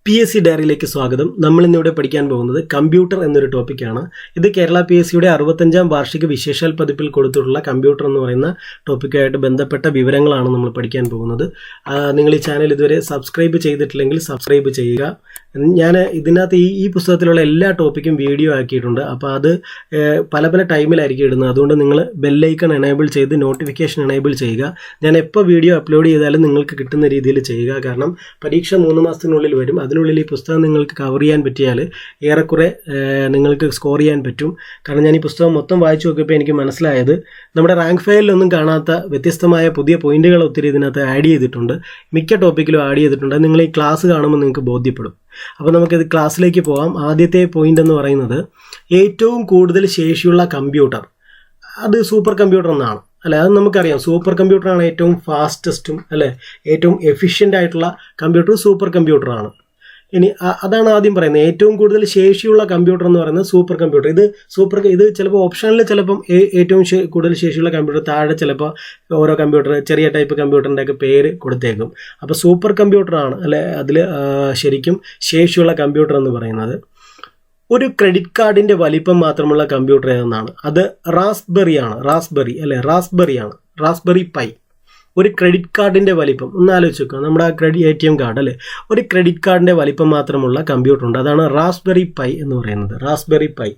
PSC ഡയറിയിലേക്ക് സ്വാഗതം. നമ്മൾ ഇന്നിവിടെ പഠിക്കാൻ പോകുന്നത് കമ്പ്യൂട്ടർ എന്നൊരു ടോപ്പിക്കാണ്. ഇത് കേരള PSCയുടെ 65ാം വാർഷിക വിശേഷാൽ പതിപ്പിൽ കൊടുത്തിട്ടുള്ള കമ്പ്യൂട്ടർ എന്ന് പറയുന്ന ടോപ്പിക്കായിട്ട് ബന്ധപ്പെട്ട വിവരങ്ങളാണ് നമ്മൾ പഠിക്കാൻ പോകുന്നത്. നിങ്ങൾ ഈ ചാനൽ ഇതുവരെ സബ്സ്ക്രൈബ് ചെയ്തിട്ടില്ലെങ്കിൽ സബ്സ്ക്രൈബ് ചെയ്യുക. ഞാൻ ഇതിനകത്ത് ഈ പുസ്തകത്തിലുള്ള എല്ലാ ടോപ്പിക്കും വീഡിയോ ആക്കിയിട്ടുണ്ട്. അപ്പോൾ അത് പല ടൈമിലായിരിക്കും ഇടുന്നത്. അതുകൊണ്ട് നിങ്ങൾ ബെല്ലൈക്കൺ എനേബിൾ ചെയ്ത് നോട്ടിഫിക്കേഷൻ എനേബിൾ ചെയ്യുക. ഞാൻ എപ്പോൾ വീഡിയോ അപ്ലോഡ് ചെയ്താലും നിങ്ങൾക്ക് കിട്ടുന്ന രീതിയിൽ ചെയ്യുക. കാരണം പരീക്ഷ 3 മാസത്തിനുള്ളിൽ വരും. അതിനുള്ളിൽ ഈ പുസ്തകം നിങ്ങൾക്ക് കവർ ചെയ്യാൻ പറ്റിയാൽ ഏറെക്കുറെ നിങ്ങൾക്ക് സ്കോർ ചെയ്യാൻ പറ്റും. കാരണം ഞാൻ ഈ പുസ്തകം മൊത്തം വായിച്ചു നോക്കിയപ്പോൾ എനിക്ക് മനസ്സിലായത് നമ്മുടെ റാങ്ക് ഫയലിലൊന്നും കാണാത്ത വ്യത്യസ്തമായ പുതിയ പോയിന്റുകൾ ഒത്തിരി ഇതിനകത്ത് ആഡ് ചെയ്തിട്ടുണ്ട്. മിക്ക ടോപ്പിക്കിലും ആഡ് ചെയ്തിട്ടുണ്ട്. നിങ്ങൾ ഈ ക്ലാസ് കാണുമ്പോൾ നിങ്ങൾക്ക് ബോധ്യപ്പെടും. അപ്പോൾ നമുക്കിത് ക്ലാസ്സിലേക്ക് പോകാം. ആദ്യത്തെ പോയിന്റ് എന്ന് പറയുന്നത് ഏറ്റവും കൂടുതൽ ശേഷിയുള്ള കമ്പ്യൂട്ടർ അത് സൂപ്പർ കമ്പ്യൂട്ടർ എന്നാണ്. അല്ലെ, അത് നമുക്കറിയാം. സൂപ്പർ കമ്പ്യൂട്ടറാണ് ഏറ്റവും ഫാസ്റ്റസ്റ്റും അല്ലെ ഏറ്റവും എഫിഷ്യൻ്റ് ആയിട്ടുള്ള കമ്പ്യൂട്ടർ സൂപ്പർ കമ്പ്യൂട്ടറാണ്. ഇനി അതാണ് ആദ്യം പറയുന്നത്. ഏറ്റവും കൂടുതൽ ശേഷിയുള്ള കമ്പ്യൂട്ടർ എന്ന് പറയുന്നത് സൂപ്പർ കമ്പ്യൂട്ടർ. ഇത് ചിലപ്പോൾ ഓപ്ഷനിൽ ചിലപ്പം ഏറ്റവും കൂടുതൽ ശേഷിയുള്ള കമ്പ്യൂട്ടർ താഴെ ചിലപ്പോൾ ഓരോ കമ്പ്യൂട്ടർ ചെറിയ ടൈപ്പ് കമ്പ്യൂട്ടറിൻ്റെ ഒക്കെ പേര് കൊടുത്തേക്കും. അപ്പോൾ സൂപ്പർ കമ്പ്യൂട്ടറാണ് അല്ലെ അതിൽ ശരിക്കും ശേഷിയുള്ള കമ്പ്യൂട്ടർ എന്ന് പറയുന്നത്. ഒരു ക്രെഡിറ്റ് കാർഡിന്റെ വലിപ്പം മാത്രമുള്ള കമ്പ്യൂട്ടർ ഏതെന്നാണ്. അത് റാസ്ബെറി ആണ്. Raspberry pi. ഒരു ക്രെഡിറ്റ് കാർഡിന്റെ വലിപ്പം ഒന്ന് ആലോചിച്ച് നോക്കുക. നമ്മുടെ ATM കാർഡ് അല്ലെ, ഒരു ക്രെഡിറ്റ് കാർഡിന്റെ വലിപ്പം മാത്രമുള്ള കമ്പ്യൂട്ടർ ഉണ്ട്. അതാണ് റാസ്ബെറി പൈ എന്ന് പറയുന്നത്. റാസ്ബെറി പൈ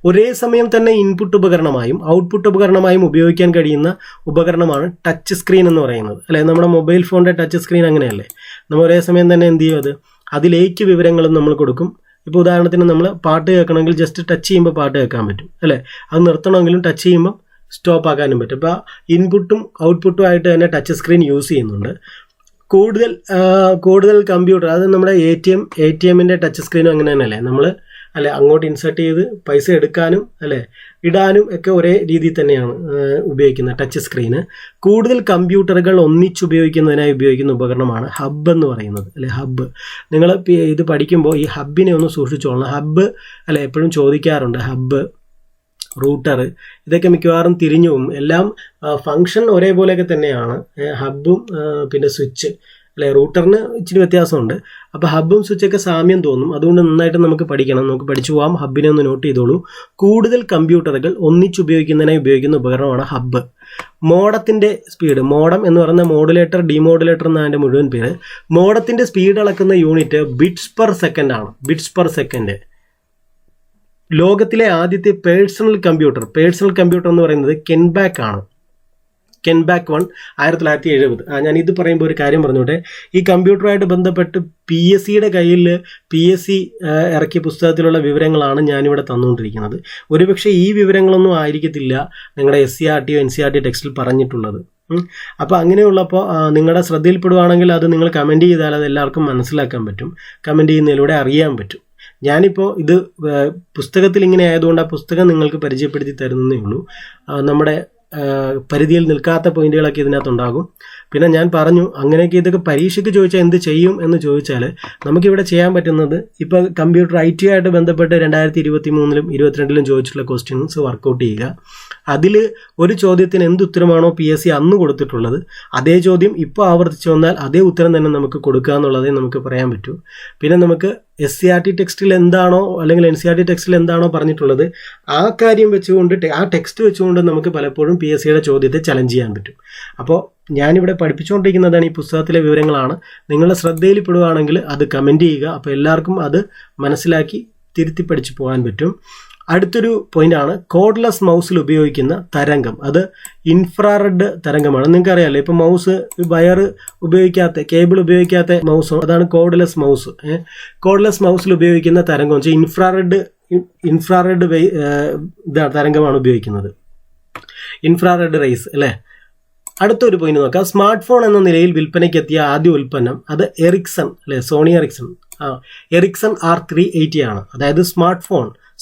ഒരേ സമയം തന്നെ ഇൻപുട്ട് ഉപകരണമായും ഔട്ട്പുട്ട് ഉപകരണമായും ഉപയോഗിക്കാൻ കഴിയുന്ന ഉപകരണമാണ് ടച്ച് സ്ക്രീൻ എന്ന് പറയുന്നത്. അല്ലെ, നമ്മുടെ മൊബൈൽ ഫോണിന്റെ ടച്ച് സ്ക്രീൻ അങ്ങനെയല്ലേ. നമ്മൾ ഒരേ സമയം തന്നെ എന്ത് ചെയ്യും, അതിലേക്ക് വിവരങ്ങളും നമ്മൾ കൊടുക്കും. ഇപ്പോൾ ഉദാഹരണത്തിന് നമ്മൾ പാട്ട് കേൾക്കണമെങ്കിൽ ജസ്റ്റ് ടച്ച് ചെയ്യുമ്പോൾ പാട്ട് കേൾക്കാൻ പറ്റും അല്ലേ. അത് നിർത്തണമെങ്കിലും ടച്ച് ചെയ്യുമ്പോൾ സ്റ്റോപ്പ് ആക്കാനും പറ്റും. അപ്പോൾ ഇൻപുട്ടും ഔട്ട്പുട്ടും ആയിട്ട് തന്നെ ടച്ച് സ്ക്രീൻ യൂസ് ചെയ്യുന്നുണ്ട്. കൂടുതൽ കമ്പ്യൂട്ടർ അത് നമ്മുടെ ATMന്റെ ടച്ച് സ്ക്രീനും അങ്ങനെ തന്നെയല്ലേ. നമ്മൾ അങ്ങോട്ട് ഇൻസേർട്ട് ചെയ്ത് പൈസ എടുക്കാനും ഇടാനും ഒക്കെ ഒരേ രീതിയിൽ തന്നെയാണ് ഉപയോഗിക്കുന്നത് ടച്ച് സ്ക്രീന്. കൂടുതൽ കമ്പ്യൂട്ടറുകൾ ഒന്നിച്ചുപയോഗിക്കുന്നതിനായി ഉപയോഗിക്കുന്ന ഉപകരണമാണ് ഹബ്ബ് എന്ന് പറയുന്നത് ഹബ്ബ്. നിങ്ങൾ ഇത് പഠിക്കുമ്പോൾ ഈ ഹബ്ബിനെ ഒന്ന് സൂക്ഷിച്ചോളണം. ഹബ്ബ് എപ്പോഴും ചോദിക്കാറുണ്ട്. ഹബ്ബ്, റൂട്ടർ, ഇതൊക്കെ മിക്കവാറും തിരിഞ്ഞു പോകും. എല്ലാം ഫങ്ഷൻ ഒരേപോലെയൊക്കെ തന്നെയാണ്. ഹബ്ബും പിന്നെ സ്വിച്ച് റൂട്ടറിന് ഇച്ചിരി വ്യത്യാസമുണ്ട്. അപ്പോൾ ഹബ്ബും സ്വിച്ചൊക്കെ സാമ്യം തോന്നും. അതുകൊണ്ട് നന്നായിട്ട് നമുക്ക് പഠിക്കണം. നമുക്ക് പഠിച്ചു പോകാം. ഹബ്ബിനെ ഒന്ന് നോട്ട് ചെയ്തോളൂ. കൂടുതൽ കമ്പ്യൂട്ടറുകൾ ഒന്നിച്ചുപയോഗിക്കുന്നതിനായി ഉപയോഗിക്കുന്ന ഉപകരണമാണ് ഹബ്ബ്. മോഡത്തിന്റെ സ്പീഡ്, മോഡം എന്ന് പറയുന്ന മോഡുലേറ്റർ ഡിമോഡുലേറ്റർ എന്നതിൻ്റെ മുഴുവൻ പേര്. മോഡത്തിന്റെ സ്പീഡ് അളക്കുന്ന യൂണിറ്റ് ബിറ്റ്സ് പെർ സെക്കൻഡ് ആണ്. Bits per second. ലോകത്തിലെ ആദ്യത്തെ പേഴ്സണൽ കമ്പ്യൂട്ടർ എന്ന് പറയുന്നത് കെൻബാക്ക് ആണ്. കെൻബാക്ക് 1 1970. ഞാൻ ഇത് പറയുമ്പോൾ ഒരു കാര്യം പറഞ്ഞോട്ടെ. ഈ കമ്പ്യൂട്ടറുമായിട്ട് ബന്ധപ്പെട്ട് PSCയുടെ കയ്യിൽ PSC ഇറക്കിയ പുസ്തകത്തിലുള്ള വിവരങ്ങളാണ് ഞാനിവിടെ തന്നുകൊണ്ടിരിക്കുന്നത്. ഒരുപക്ഷെ ഈ വിവരങ്ങളൊന്നും ആയിരിക്കത്തില്ല നിങ്ങളുടെ SCERT NCERT ടെക്സ്റ്റിൽ പറഞ്ഞിട്ടുള്ളത്. അപ്പോൾ അങ്ങനെയുള്ളപ്പോൾ നിങ്ങളുടെ ശ്രദ്ധയിൽപ്പെടുവാണെങ്കിൽ അത് നിങ്ങൾ കമൻറ്റ് ചെയ്താൽ അത് എല്ലാവർക്കും മനസ്സിലാക്കാൻ പറ്റും. കമൻറ്റ് ചെയ്യുന്നതിലൂടെ അറിയാൻ പറ്റും. ഞാനിപ്പോൾ ഇത് പുസ്തകത്തിൽ ഇങ്ങനെ ആയതുകൊണ്ട് ആ പുസ്തകം നിങ്ങൾക്ക് പരിചയപ്പെടുത്തി തരുന്നതേ ഉള്ളൂ. നമ്മുടെ പരിധിയിൽ നിൽക്കാത്ത പോയിന്റുകളൊക്കെ ഇതിനകത്തുണ്ടാകും. പിന്നെ ഞാൻ പറഞ്ഞു അങ്ങനെയൊക്കെ ഇതൊക്കെ പരീക്ഷയ്ക്ക് ചോദിച്ചാൽ എന്ത് ചെയ്യും എന്ന് ചോദിച്ചാൽ നമുക്കിവിടെ ചെയ്യാൻ പറ്റുന്നത് ഇപ്പോൾ കമ്പ്യൂട്ടർ IT ആയിട്ട് ബന്ധപ്പെട്ട് 2023-ലും 2022-ലും ചോദിച്ചിട്ടുള്ള ക്വസ്റ്റ്യൻസ് വർക്കൗട്ട് ചെയ്യുക. അതിൽ ഒരു ചോദ്യത്തിന് എന്ത് ഉത്തരമാണോ PSC അന്ന് കൊടുത്തിട്ടുള്ളത് അതേ ചോദ്യം ഇപ്പോൾ ആവർത്തിച്ച് വന്നാൽ അതേ ഉത്തരം തന്നെ നമുക്ക് കൊടുക്കുക എന്നുള്ളതേ നമുക്ക് പറയാൻ പറ്റൂ. പിന്നെ നമുക്ക് SCERT ടെക്സ്റ്റിൽ എന്താണോ അല്ലെങ്കിൽ NCERT ടെക്സ്റ്റിൽ എന്താണോ പറഞ്ഞിട്ടുള്ളത് ആ കാര്യം വെച്ചുകൊണ്ട് ആ ടെക്സ്റ്റ് വെച്ചുകൊണ്ട് നമുക്ക് പലപ്പോഴും PSCയുടെ ചോദ്യത്തെ ചലഞ്ച് ചെയ്യാൻ പറ്റും. അപ്പോൾ ഞാനിവിടെ പഠിപ്പിച്ചുകൊണ്ടിരിക്കുന്നതാണ് ഈ പുസ്തകത്തിലെ വിവരങ്ങളാണ്. നിങ്ങളുടെ ശ്രദ്ധയിൽപ്പെടുകയാണെങ്കിൽ അത് കമൻറ്റ് ചെയ്യുക. അപ്പോൾ എല്ലാവർക്കും അത് മനസ്സിലാക്കി തിരുത്തി പഠിച്ചു പോകാൻ പറ്റും. അടുത്തൊരു പോയിന്റാണ് കോഡ്ലെസ് മൗസിൽ ഉപയോഗിക്കുന്ന തരംഗം. അത് ഇൻഫ്രാറെഡ് തരംഗമാണ്. നിങ്ങൾക്ക് അറിയാമല്ലോ, ഇപ്പോൾ മൗസ് വയർ ഉപയോഗിക്കാത്ത കേബിൾ ഉപയോഗിക്കാത്ത മൗസ്, അതാണ് കോഡ്ലെസ് മൗസ്. കോഡ്ലെസ് മൗസിൽ ഉപയോഗിക്കുന്ന തരംഗം വെച്ചാൽ ഇൻഫ്രാറെഡ് തരംഗമാണ് ഉപയോഗിക്കുന്നത്. ഇൻഫ്രാറെഡ് റേസ് അല്ലേ. അടുത്തൊരു പോയിന്റ് നോക്കാം. സ്മാർട്ട് ഫോൺ എന്ന നിലയിൽ വിൽപ്പനയ്ക്കെത്തിയ ആദ്യ ഉൽപ്പന്നം അത് എറിക്സൺ സോണി എറിക്സൺ R380 ആണ്. അതായത് സ്മാർട്ട്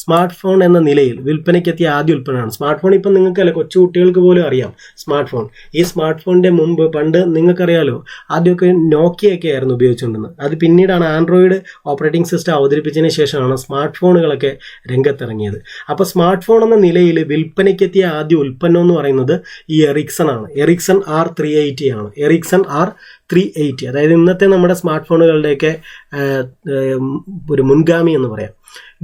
സ്മാർട്ട് ഫോൺ എന്ന നിലയിൽ വിൽപ്പനയ്ക്കെത്തിയ ആദ്യ ഉൽപ്പന്നമാണ്. സ്മാർട്ട് ഫോൺ ഇപ്പം നിങ്ങൾക്കല്ല, കൊച്ചു കുട്ടികൾക്ക് പോലും അറിയാം സ്മാർട്ട് ഫോൺ. ഈ സ്മാർട്ട് ഫോണിൻ്റെ മുമ്പ് പണ്ട് നിങ്ങൾക്കറിയാലോ, ആദ്യമൊക്കെ നോക്കിയൊക്കെ ആയിരുന്നു ഉപയോഗിച്ചുകൊണ്ടിരുന്നത്. അത് പിന്നീടാണ് ആൻഡ്രോയിഡ് ഓപ്പറേറ്റിംഗ് സിസ്റ്റം അവതരിപ്പിച്ചതിന് ശേഷമാണ് സ്മാർട്ട് ഫോണുകളൊക്കെ രംഗത്തിറങ്ങിയത്. അപ്പോൾ സ്മാർട്ട് ഫോൺ എന്ന നിലയിൽ വിൽപ്പനയ്ക്കെത്തിയ ആദ്യ ഉൽപ്പന്നം എന്ന് പറയുന്നത് ഈ എറിക്സൺ ആണ്. എറിക്സൺ R380 ആണ്. എറിക്സൺ R380, അതായത് ഇന്നത്തെ നമ്മുടെ സ്മാർട്ട് ഫോണുകളുടെയൊക്കെ ഒരു മുൻഗാമി എന്ന് പറയാം.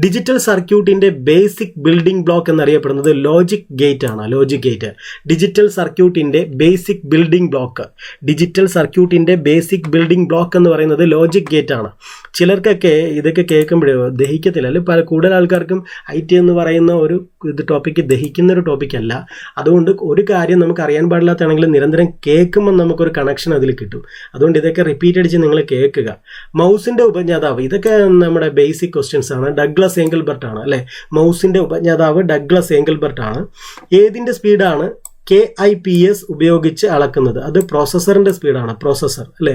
ഡിജിറ്റൽ സർക്യൂട്ടിൻ്റെ ബേസിക് ബിൽഡിംഗ് ബ്ലോക്ക് എന്നറിയപ്പെടുന്നത് ലോജിക് ഗേറ്റ് ആണ്. ലോജിക് ഗേറ്റ് ഡിജിറ്റൽ സർക്യൂട്ടിൻ്റെ ബേസിക് ബിൽഡിംഗ് ബ്ലോക്ക്. ഡിജിറ്റൽ സർക്യൂട്ടിൻ്റെ ബേസിക് ബിൽഡിംഗ് ബ്ലോക്ക് എന്ന് പറയുന്നത് ലോജിക് ഗേറ്റ് ആണ്. ചിലർക്കൊക്കെ ഇതൊക്കെ കേൾക്കുമ്പോഴേ ദഹിക്കത്തില്ല, അല്ലെങ്കിൽ കൂടുതൽ ആൾക്കാർക്കും IT എന്ന് പറയുന്ന ഒരു ടോപ്പിക്ക് ദഹിക്കുന്ന ഒരു ടോപ്പിക്കല്ല. അതുകൊണ്ട് ഒരു കാര്യം നമുക്ക് അറിയാൻ പാടില്ലാത്താണെങ്കിൽ നിരന്തരം കേൾക്കുമ്പോൾ നമുക്കൊരു കണക്ഷൻ അതിൽ കിട്ടും. അതുകൊണ്ട് ഇതൊക്കെ റിപ്പീറ്റ് അടിച്ച് നിങ്ങൾ കേൾക്കുക. മൗസിൻ്റെ ഉപജ്ഞാതാവ്, ഇതൊക്കെ നമ്മുടെ ബേസിക് ക്വസ്റ്റ്യൻസ് ആണ്. ഡഗ്ലസ് ഏംഗൽബർട്ട് ആണ് അല്ലേ. മൗസിൻ്റെ ഉപജ്ഞാതാവ് ഡഗ്ലസ് ഏംഗൽബർട്ട് ആണ്. ഏതിൻ്റെ സ്പീഡാണ് KIPS ഉപയോഗിച്ച് അളക്കുന്നത്? അത് പ്രോസസ്സറിൻ്റെ സ്പീഡാണ്. പ്രോസസ്സർ അല്ലേ,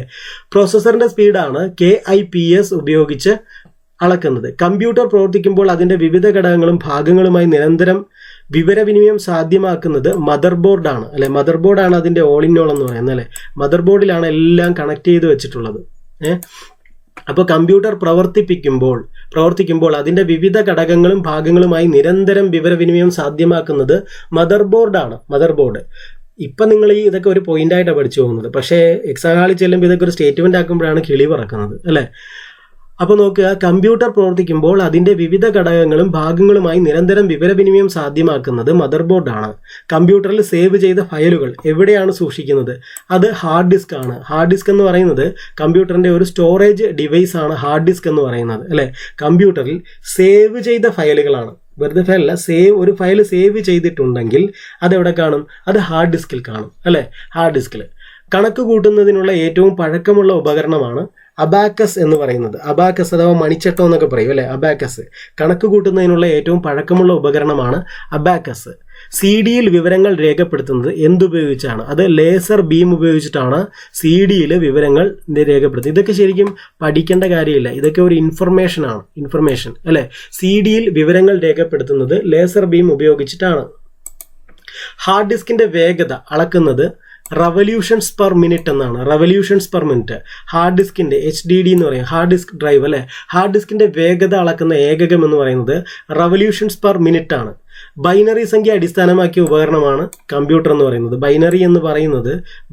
പ്രോസസ്സറിൻ്റെ സ്പീഡാണ് KIPS ഉപയോഗിച്ച് അളക്കുന്നത്. കമ്പ്യൂട്ടർ പ്രവർത്തിക്കുമ്പോൾ അതിൻ്റെ വിവിധ ഘടകങ്ങളും ഭാഗങ്ങളുമായി നിരന്തരം വിവരവിനിമയം സാധ്യമാക്കുന്നത് മദർ ബോർഡാണ് അല്ലെ. മദർ ബോർഡാണ് അതിൻ്റെ ഓൾ ഇൻ ഓൾ എന്ന് പറയുന്നത് അല്ലേ. മദർ ബോർഡിലാണ് എല്ലാം കണക്ട് ചെയ്ത് വെച്ചിട്ടുള്ളത്. അപ്പോൾ കമ്പ്യൂട്ടർ പ്രവർത്തിക്കുമ്പോൾ അതിൻ്റെ വിവിധ ഘടകങ്ങളും ഭാഗങ്ങളുമായി നിരന്തരം വിവരവിനിമയം സാധ്യമാക്കുന്നത് മദർ ബോർഡാണ്. Mother board. ഇപ്പം നിങ്ങൾ ഇതൊക്കെ ഒരു പോയിന്റായിട്ടാണ് പഠിച്ചു പോകുന്നത്. പക്ഷേ എക്സാം ഹാളിൽ ചെല്ലുമ്പോൾ ഇതൊക്കെ ഒരു സ്റ്റേറ്റ്മെന്റ് ആക്കുമ്പോഴാണ് കിളി പറക്കുന്നത് അല്ലേ. അപ്പോൾ നോക്കുക, കമ്പ്യൂട്ടർ പ്രവർത്തിക്കുമ്പോൾ അതിൻ്റെ വിവിധ ഘടകങ്ങളും ഭാഗങ്ങളുമായി നിരന്തരം വിവരവിനിമയം സാധ്യമാക്കുന്നത് മദർ ബോർഡാണ്. കമ്പ്യൂട്ടറിൽ സേവ് ചെയ്ത ഫയലുകൾ എവിടെയാണ് സൂക്ഷിക്കുന്നത്? അത് ഹാർഡ് ഡിസ്ക് ആണ്. ഹാർഡ് ഡിസ്ക് എന്ന് പറയുന്നത് കമ്പ്യൂട്ടറിൻ്റെ ഒരു സ്റ്റോറേജ് ഡിവൈസ് ആണ് ഹാർഡ് ഡിസ്ക് എന്ന് പറയുന്നത് അല്ലേ. കമ്പ്യൂട്ടറിൽ സേവ് ചെയ്ത ഫയലുകളാണ്, വെറുതെ ഫയലല്ല. ഒരു ഫയൽ സേവ് ചെയ്തിട്ടുണ്ടെങ്കിൽ അതെവിടെ കാണും? അത് ഹാർഡ് ഡിസ്കിൽ കാണും അല്ലേ. ഹാർഡ് ഡിസ്കിൽ. കണക്ക് കൂട്ടുന്നതിനുള്ള ഏറ്റവും പഴക്കമുള്ള ഉപകരണമാണ് അബാക്കസ് എന്ന് പറയുന്നത്. അബാക്കസ് അഥവാ മണിച്ചട്ടം എന്നൊക്കെ പറയും അല്ലേ. അബാക്കസ് കണക്ക് കൂട്ടുന്നതിനുള്ള ഏറ്റവും പഴക്കമുള്ള ഉപകരണമാണ് അബാക്കസ്. CD-യിൽ വിവരങ്ങൾ രേഖപ്പെടുത്തുന്നത് എന്തുപയോഗിച്ചാണ്? അത് ലേസർ ബീം ഉപയോഗിച്ചിട്ടാണ് CD-യിൽ വിവരങ്ങൾ രേഖപ്പെടുത്തുന്നത്. ഇതൊക്കെ ശരിക്കും പഠിക്കേണ്ട കാര്യമില്ല, ഇതൊക്കെ ഒരു ഇൻഫർമേഷനാണ്. ഇൻഫർമേഷൻ അല്ലേ. CD-യിൽ വിവരങ്ങൾ രേഖപ്പെടുത്തുന്നത് ലേസർ ബീം ഉപയോഗിച്ചിട്ടാണ്. ഹാർഡ് ഡിസ്കിന്റെ വേഗത അളക്കുന്നത് റവല്യൂഷൻസ് പെർ മിനിറ്റ് എന്നാണ്. Revolutions per minute. ഹാർഡ് ഡിസ്കിന്റെ HDD എന്ന് പറയും, ഹാർഡ് ഡിസ്ക് ഡ്രൈവ് അല്ലെ. ഹാർഡ് ഡിസ്കിന്റെ വേഗത അളക്കുന്ന ഏകകം എന്ന് പറയുന്നത് റവല്യൂഷൻസ് പെർ മിനിറ്റ് ആണ്. ബൈനറി സംഖ്യ അടിസ്ഥാനമാക്കിയ ഉപകരണമാണ് കമ്പ്യൂട്ടർ എന്ന് പറയുന്നത്.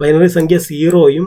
ബൈനറി സംഖ്യ 0യും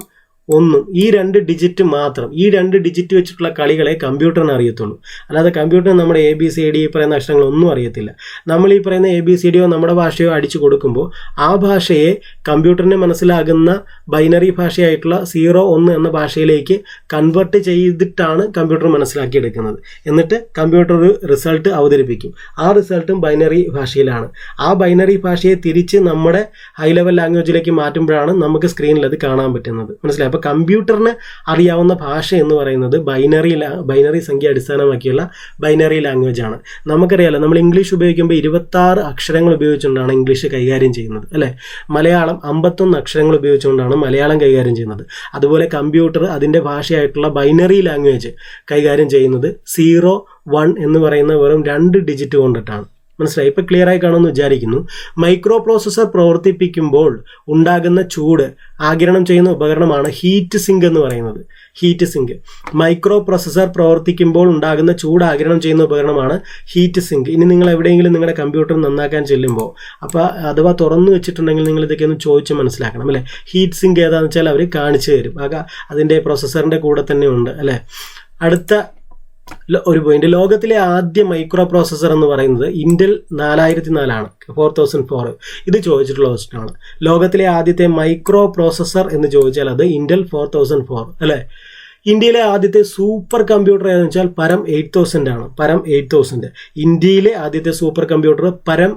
1 ഈ 2 ഡിജിറ്റ് മാത്രം. ഈ 2 ഡിജിറ്റ് വെച്ചിട്ടുള്ള കളികളെ കമ്പ്യൂട്ടറിന് അറിയത്തുള്ളൂ. അല്ലാതെ കമ്പ്യൂട്ടറിന് നമ്മുടെ ABCD പറയുന്ന അക്ഷരങ്ങളൊന്നും അറിയത്തില്ല. നമ്മൾ ഈ പറയുന്ന ABCDയോ നമ്മുടെ ഭാഷയോ അടിച്ചു കൊടുക്കുമ്പോൾ ആ ഭാഷയെ കമ്പ്യൂട്ടറിന് മനസ്സിലാകുന്ന ബൈനറി ഭാഷയായിട്ടുള്ള 0, 1 എന്ന ഭാഷയിലേക്ക് കൺവേർട്ട് ചെയ്തിട്ടാണ് കമ്പ്യൂട്ടർ മനസ്സിലാക്കിയെടുക്കുന്നത്. എന്നിട്ട് കമ്പ്യൂട്ടർ ഒരു റിസൾട്ട് അവതരിപ്പിക്കും. ആ റിസൾട്ടും ബൈനറി ഭാഷയിലാണ്. ആ ബൈനറി ഭാഷയെ തിരിച്ച് നമ്മുടെ ഹൈ ലെവൽ ലാംഗ്വേജിലേക്ക് മാറ്റുമ്പോഴാണ് നമുക്ക് സ്ക്രീനിൽ അത് കാണാൻ പറ്റുന്നത്. മനസ്സിലായി? അപ്പോൾ കമ്പ്യൂട്ടറിന് അറിയാവുന്ന ഭാഷ എന്ന് പറയുന്നത് ബൈനറി സംഖ്യ അടിസ്ഥാനമാക്കിയുള്ള ബൈനറി ലാംഗ്വേജ് ആണ്. നമുക്കറിയാലോ, നമ്മൾ ഇംഗ്ലീഷ് ഉപയോഗിക്കുമ്പോൾ 26 അക്ഷരങ്ങൾ ഉപയോഗിച്ചുകൊണ്ടാണ് ഇംഗ്ലീഷ് കൈകാര്യം ചെയ്യുന്നത് അല്ലേ. മലയാളം 51 അക്ഷരങ്ങൾ ഉപയോഗിച്ചുകൊണ്ടാണ് മലയാളം കൈകാര്യം ചെയ്യുന്നത്. അതുപോലെ കമ്പ്യൂട്ടർ അതിൻ്റെ ഭാഷയായിട്ടുള്ള ബൈനറി ലാംഗ്വേജ് കൈകാര്യം ചെയ്യുന്നത് 0, 1 എന്ന് പറയുന്ന വെറും 2 ഡിജിറ്റ് കൊണ്ടിട്ടാണ്. മനസ്സിലായി? ഇപ്പം ക്ലിയർ ആയി കാണുമെന്ന് വിചാരിക്കുന്നു. മൈക്രോ പ്രോസസ്സർ പ്രവർത്തിപ്പിക്കുമ്പോൾ ഉണ്ടാകുന്ന ചൂട് ആഗിരണം ചെയ്യുന്ന ഉപകരണമാണ് ഹീറ്റ് സിങ്ക് എന്ന് പറയുന്നത്. Heat sink. മൈക്രോ പ്രോസസ്സർ പ്രവർത്തിക്കുമ്പോൾ ഉണ്ടാകുന്ന ചൂട് ആഗിരണം ചെയ്യുന്ന ഉപകരണമാണ് ഹീറ്റ് സിങ്ക്. ഇനി നിങ്ങൾ എവിടെയെങ്കിലും നിങ്ങളുടെ കമ്പ്യൂട്ടർ നന്നാക്കാൻ ചെല്ലുമ്പോൾ അപ്പോൾ അഥവാ തുറന്നു വെച്ചിട്ടുണ്ടെങ്കിൽ നിങ്ങൾ ഇതൊക്കെ ഒന്ന് ചോദിച്ച് മനസ്സിലാക്കണം അല്ലേ. ഹീറ്റ് സിങ്ക് ഏതാണെന്ന് വെച്ചാൽ അവർ കാണിച്ചു തരും. അതിൻ്റെ പ്രോസസ്സറിൻ്റെ കൂടെ തന്നെ ഉണ്ട് അല്ലേ. അടുത്ത ഒരു പോയിന്റ്, ലോകത്തിലെ ആദ്യ മൈക്രോ പ്രോസസ്സർ എന്ന് പറയുന്നത് ഇന്റൽ 4004 ആണ്. 4004. ഇത് ചോദിച്ചിട്ടുള്ള ക്വസ്റ്റ്യൻ ആണ്. ലോകത്തിലെ ആദ്യത്തെ മൈക്രോ പ്രോസസ്സർ എന്ന് ചോദിച്ചാൽ അത് ഇന്റൽ 4004 അല്ലേ. ഇന്ത്യയിലെ ആദ്യത്തെ സൂപ്പർ കമ്പ്യൂട്ടർ ഏതെന്ന് വെച്ചാൽ പരം 8000 ആണ്. പരം 8000. ഇന്ത്യയിലെ ആദ്യത്തെ സൂപ്പർ കമ്പ്യൂട്ടർ പരം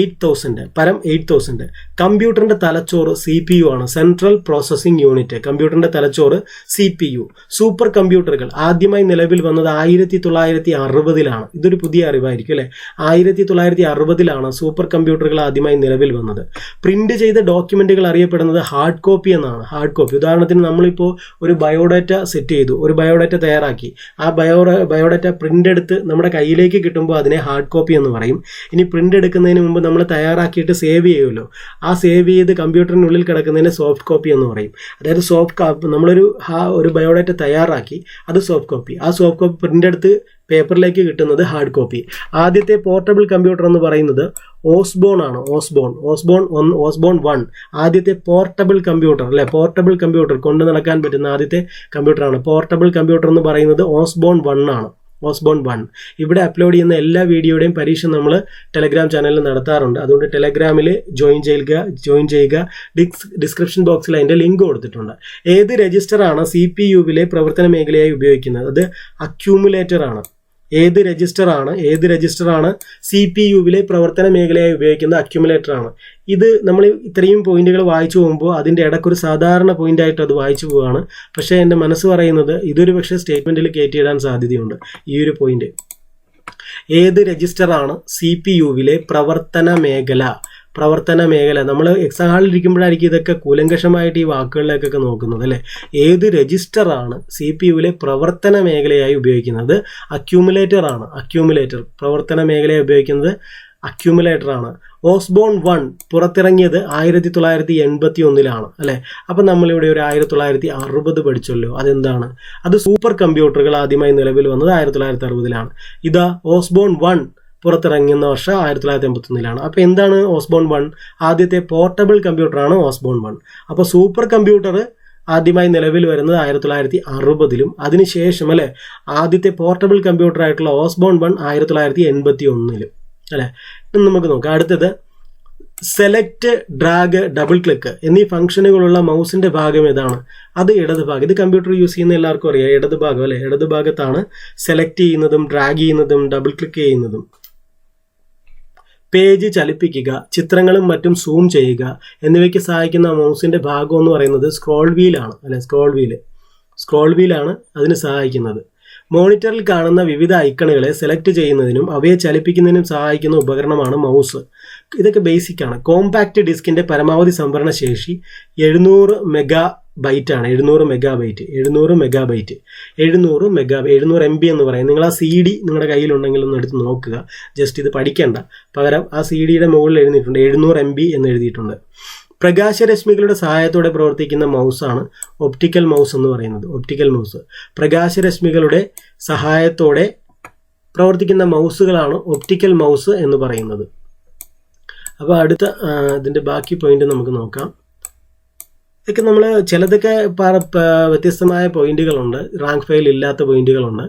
8,000 പരം 8,000. കമ്പ്യൂട്ടറിന്റെ തലച്ചോറ് CPU ആണ്, സെൻട്രൽ പ്രോസസ്സിംഗ് യൂണിറ്റ്. കമ്പ്യൂട്ടറിന്റെ തലച്ചോറ് CPU. സൂപ്പർ കമ്പ്യൂട്ടറുകൾ ആദ്യമായി നിലവിൽ വന്നത് 1960-ലാണ്. ഇതൊരു പുതിയ അറിവായിരിക്കും അല്ലെ. 1960-ലാണ് സൂപ്പർ കമ്പ്യൂട്ടറുകൾ ആദ്യമായി നിലവിൽ വന്നത്. പ്രിന്റ് ചെയ്ത ഡോക്യുമെന്റുകൾ അറിയപ്പെടുന്നത് ഹാർഡ് കോപ്പി എന്നാണ്. ഹാർഡ് കോപ്പി, ഉദാഹരണത്തിന് നമ്മളിപ്പോൾ ഒരു ബയോഡാറ്റ സെറ്റ് ചെയ്തു, ഒരു ബയോഡാറ്റ തയ്യാറാക്കി, ആ ബയോഡാറ്റ പ്രിന്റ് എടുത്ത് നമ്മുടെ കയ്യിലേക്ക് കിട്ടുമ്പോൾ അതിനെ ഹാർഡ് കോപ്പി എന്ന് പറയും. ഇനി പ്രിന്റ് എടുക്കുന്നതിന് മുമ്പ് നമ്മൾ തയ്യാറാക്കിയിട്ട് സേവ് ചെയ്യുമല്ലോ, ആ സേവ് ചെയ്ത് കമ്പ്യൂട്ടറിനുള്ളിൽ കിടക്കുന്നതിനെ സോഫ്റ്റ് കോപ്പി എന്ന് പറയും. അതായത് നമ്മളൊരു ബയോഡാറ്റ തയ്യാറാക്കി, അത് സോഫ്റ്റ് കോപ്പി. ആ സോഫ്റ്റ് കോപ്പി പ്രിന്റ് എടുത്ത് പേപ്പറിലേക്ക് കിട്ടുന്നത് ഹാർഡ് കോപ്പി. ആദ്യത്തെ പോർട്ടബിൾ കമ്പ്യൂട്ടർ എന്ന് പറയുന്നത് ഓസ്ബോൺ ആണ്. ഓസ്ബോൺ 1 ആദ്യത്തെ പോർട്ടബിൾ കമ്പ്യൂട്ടർ അല്ലെ. പോർട്ടബിൾ കമ്പ്യൂട്ടർ കൊണ്ട് നടക്കാൻ പറ്റുന്ന ആദ്യത്തെ കമ്പ്യൂട്ടറാണ്. പോർട്ടബിൾ കമ്പ്യൂട്ടർ എന്ന് പറയുന്നത് ഓസ്ബോൺ 1 ആണ്. ഓസ്ബോൺ 1. ഇവിടെ അപ്ലോഡ് ചെയ്യുന്ന എല്ലാ വീഡിയോയുടെയും പരീക്ഷ നമ്മൾ ടെലഗ്രാം ചാനലിൽ നടത്താറുണ്ട്. അതുകൊണ്ട് ടെലഗ്രാമിൽ ജോയിൻ ചെയ്യുക. ഡിസ്ക്രിപ്ഷൻ ബോക്സിൽ അതിൻ്റെ ലിങ്ക് കൊടുത്തിട്ടുണ്ട്. ഏത് രജിസ്റ്ററാണ് CPU-വിലെ പ്രവർത്തന മേഖലയായി ഉപയോഗിക്കുന്നത്? അത് അക്യൂമുലേറ്റർ ആണ്. ഏത് രജിസ്റ്ററാണ് CPU-വിലെ പ്രവർത്തന മേഖലയായി ഉപയോഗിക്കുന്ന അക്യൂമുലേറ്റർ ആണ്. ഇത് നമ്മൾ ഇത്രയും പോയിന്റുകൾ വായിച്ചു പോകുമ്പോൾ അതിൻ്റെ ഇടയ്ക്കൊരു സാധാരണ പോയിന്റായിട്ട് അത് വായിച്ചു പോവുകയാണ്. പക്ഷേ എൻ്റെ മനസ്സ് പറയുന്നത് ഇതൊരു പക്ഷേ സ്റ്റേറ്റ്മെന്റിൽ കയറ്റിയിടാൻ സാധ്യതയുണ്ട് ഈ ഒരു പോയിന്റ്. ഏത് രജിസ്റ്ററാണ് CPU-വിലെ പ്രവർത്തന മേഖല? നമ്മൾ എക്സാം ഹാളിൽ ഇരിക്കുമ്പോഴായിരിക്കും ഇതൊക്കെ കൂലങ്കഷമായിട്ട് ഈ വാക്കുകളിലേക്കൊക്കെ നോക്കുന്നത് അല്ലേ. ഏത് രജിസ്റ്ററാണ് CPU-വിലെ പ്രവർത്തന മേഖലയായി ഉപയോഗിക്കുന്നത്? അക്യൂമുലേറ്റർ പ്രവർത്തന മേഖലയായി ഉപയോഗിക്കുന്നത് അക്യൂമുലേറ്റർ ആണ്. ഓസ്ബോൺ 1 പുറത്തിറങ്ങിയത് 1981-ലാണ് അല്ലെ. അപ്പം നമ്മളിവിടെ ഒരു 1960 പഠിച്ചല്ലോ. അതെന്താണ്? അത് സൂപ്പർ കമ്പ്യൂട്ടറുകൾ ആദ്യമായി നിലവിൽ വന്നത് 1960-ലാണ്. ഇതാ ഓസ്ബോൺ 1 പുറത്തിറങ്ങുന്ന വർഷം 1981-ലാണ്. അപ്പോൾ എന്താണ് ഓസ്ബോൺ 1? ആദ്യത്തെ പോർട്ടബിൾ കമ്പ്യൂട്ടറാണ് ഓസ്ബോൺ 1. അപ്പോൾ സൂപ്പർ കമ്പ്യൂട്ടർ ആദ്യമായി നിലവിൽ വരുന്നത് 1960-ലും അതിനുശേഷം അല്ലെ ആദ്യത്തെ പോർട്ടബിൾ കമ്പ്യൂട്ടർ ആയിട്ടുള്ള ഓസ്ബോൺ 1 1981-ലും അല്ലെ. നമുക്ക് നോക്കാം. അടുത്തത് സെലക്ട്, ഡ്രാഗ്, ഡബിൾ ക്ലിക്ക് എന്നീ ഫംഗ്ഷനുകളുള്ള മൗസിന്റെ ഭാഗം ഏതാണ്? അത് ഇടത് ഭാഗം. ഇത് കമ്പ്യൂട്ടർ യൂസ് ചെയ്യുന്ന എല്ലാവർക്കും അറിയാം, ഇടത് ഭാഗം അല്ലെ. ഇടത് ഭാഗത്താണ് സെലക്ട് ചെയ്യുന്നതും ഡ്രാഗ് ചെയ്യുന്നതും ഡബിൾ ക്ലിക്ക് ചെയ്യുന്നതും. പേജ് ചലിപ്പിക്കുക, ചിത്രങ്ങളും മറ്റും സൂം ചെയ്യുക എന്നിവയ്ക്ക് സഹായിക്കുന്ന മൗസിന്റെ ഭാഗം എന്ന് പറയുന്നത് സ്ക്രോൾ വീലാണ് അല്ലെ. സ്ക്രോൾ വീലാണ് അതിന് സഹായിക്കുന്നത്. മോണിറ്ററിൽ കാണുന്ന വിവിധ ഐക്കണുകളെ സെലക്ട് ചെയ്യുന്നതിനും അവയെ ചലിപ്പിക്കുന്നതിനും സഹായിക്കുന്ന ഉപകരണമാണ് മൗസ്. ഇതൊക്കെ ബേസിക് ആണ്. കോമ്പാക്ട് ഡിസ്കിന്റെ പരമാവധി സംഭരണ ശേഷി 700 മെഗാബൈറ്റ് ആണ്. 700 MB എന്ന് പറയും. നിങ്ങൾ ആ CD നിങ്ങളുടെ കയ്യിലുണ്ടെങ്കിൽ ഒന്ന് എടുത്ത് നോക്കുക. ജസ്റ്റ് ഇത് പഠിക്കേണ്ട, പകരം ആ CD-യുടെ മുകളിൽ എഴുതിയിട്ടുണ്ട് 700 MB എന്ന് എഴുതിയിട്ടുണ്ട്. പ്രകാശരശ്മികളുടെ സഹായത്തോടെ പ്രവർത്തിക്കുന്ന മൗസാണ് ഒപ്റ്റിക്കൽ മൗസ് എന്ന് പറയുന്നത്. പ്രകാശരശ്മികളുടെ സഹായത്തോടെ പ്രവർത്തിക്കുന്ന മൗസുകളാണ് ഒപ്റ്റിക്കൽ മൗസ് എന്ന് പറയുന്നത്. അപ്പോൾ അടുത്ത ഇതിൻ്റെ ബാക്കി പോയിന്റ് നമുക്ക് നോക്കാം. ഇതൊക്കെ നമ്മൾ ചിലതൊക്കെ വ്യത്യസ്തമായ പോയിന്റുകളുണ്ട്, റാങ്ക് ഫയൽ ഇല്ലാത്ത പോയിന്റുകളുണ്ട്.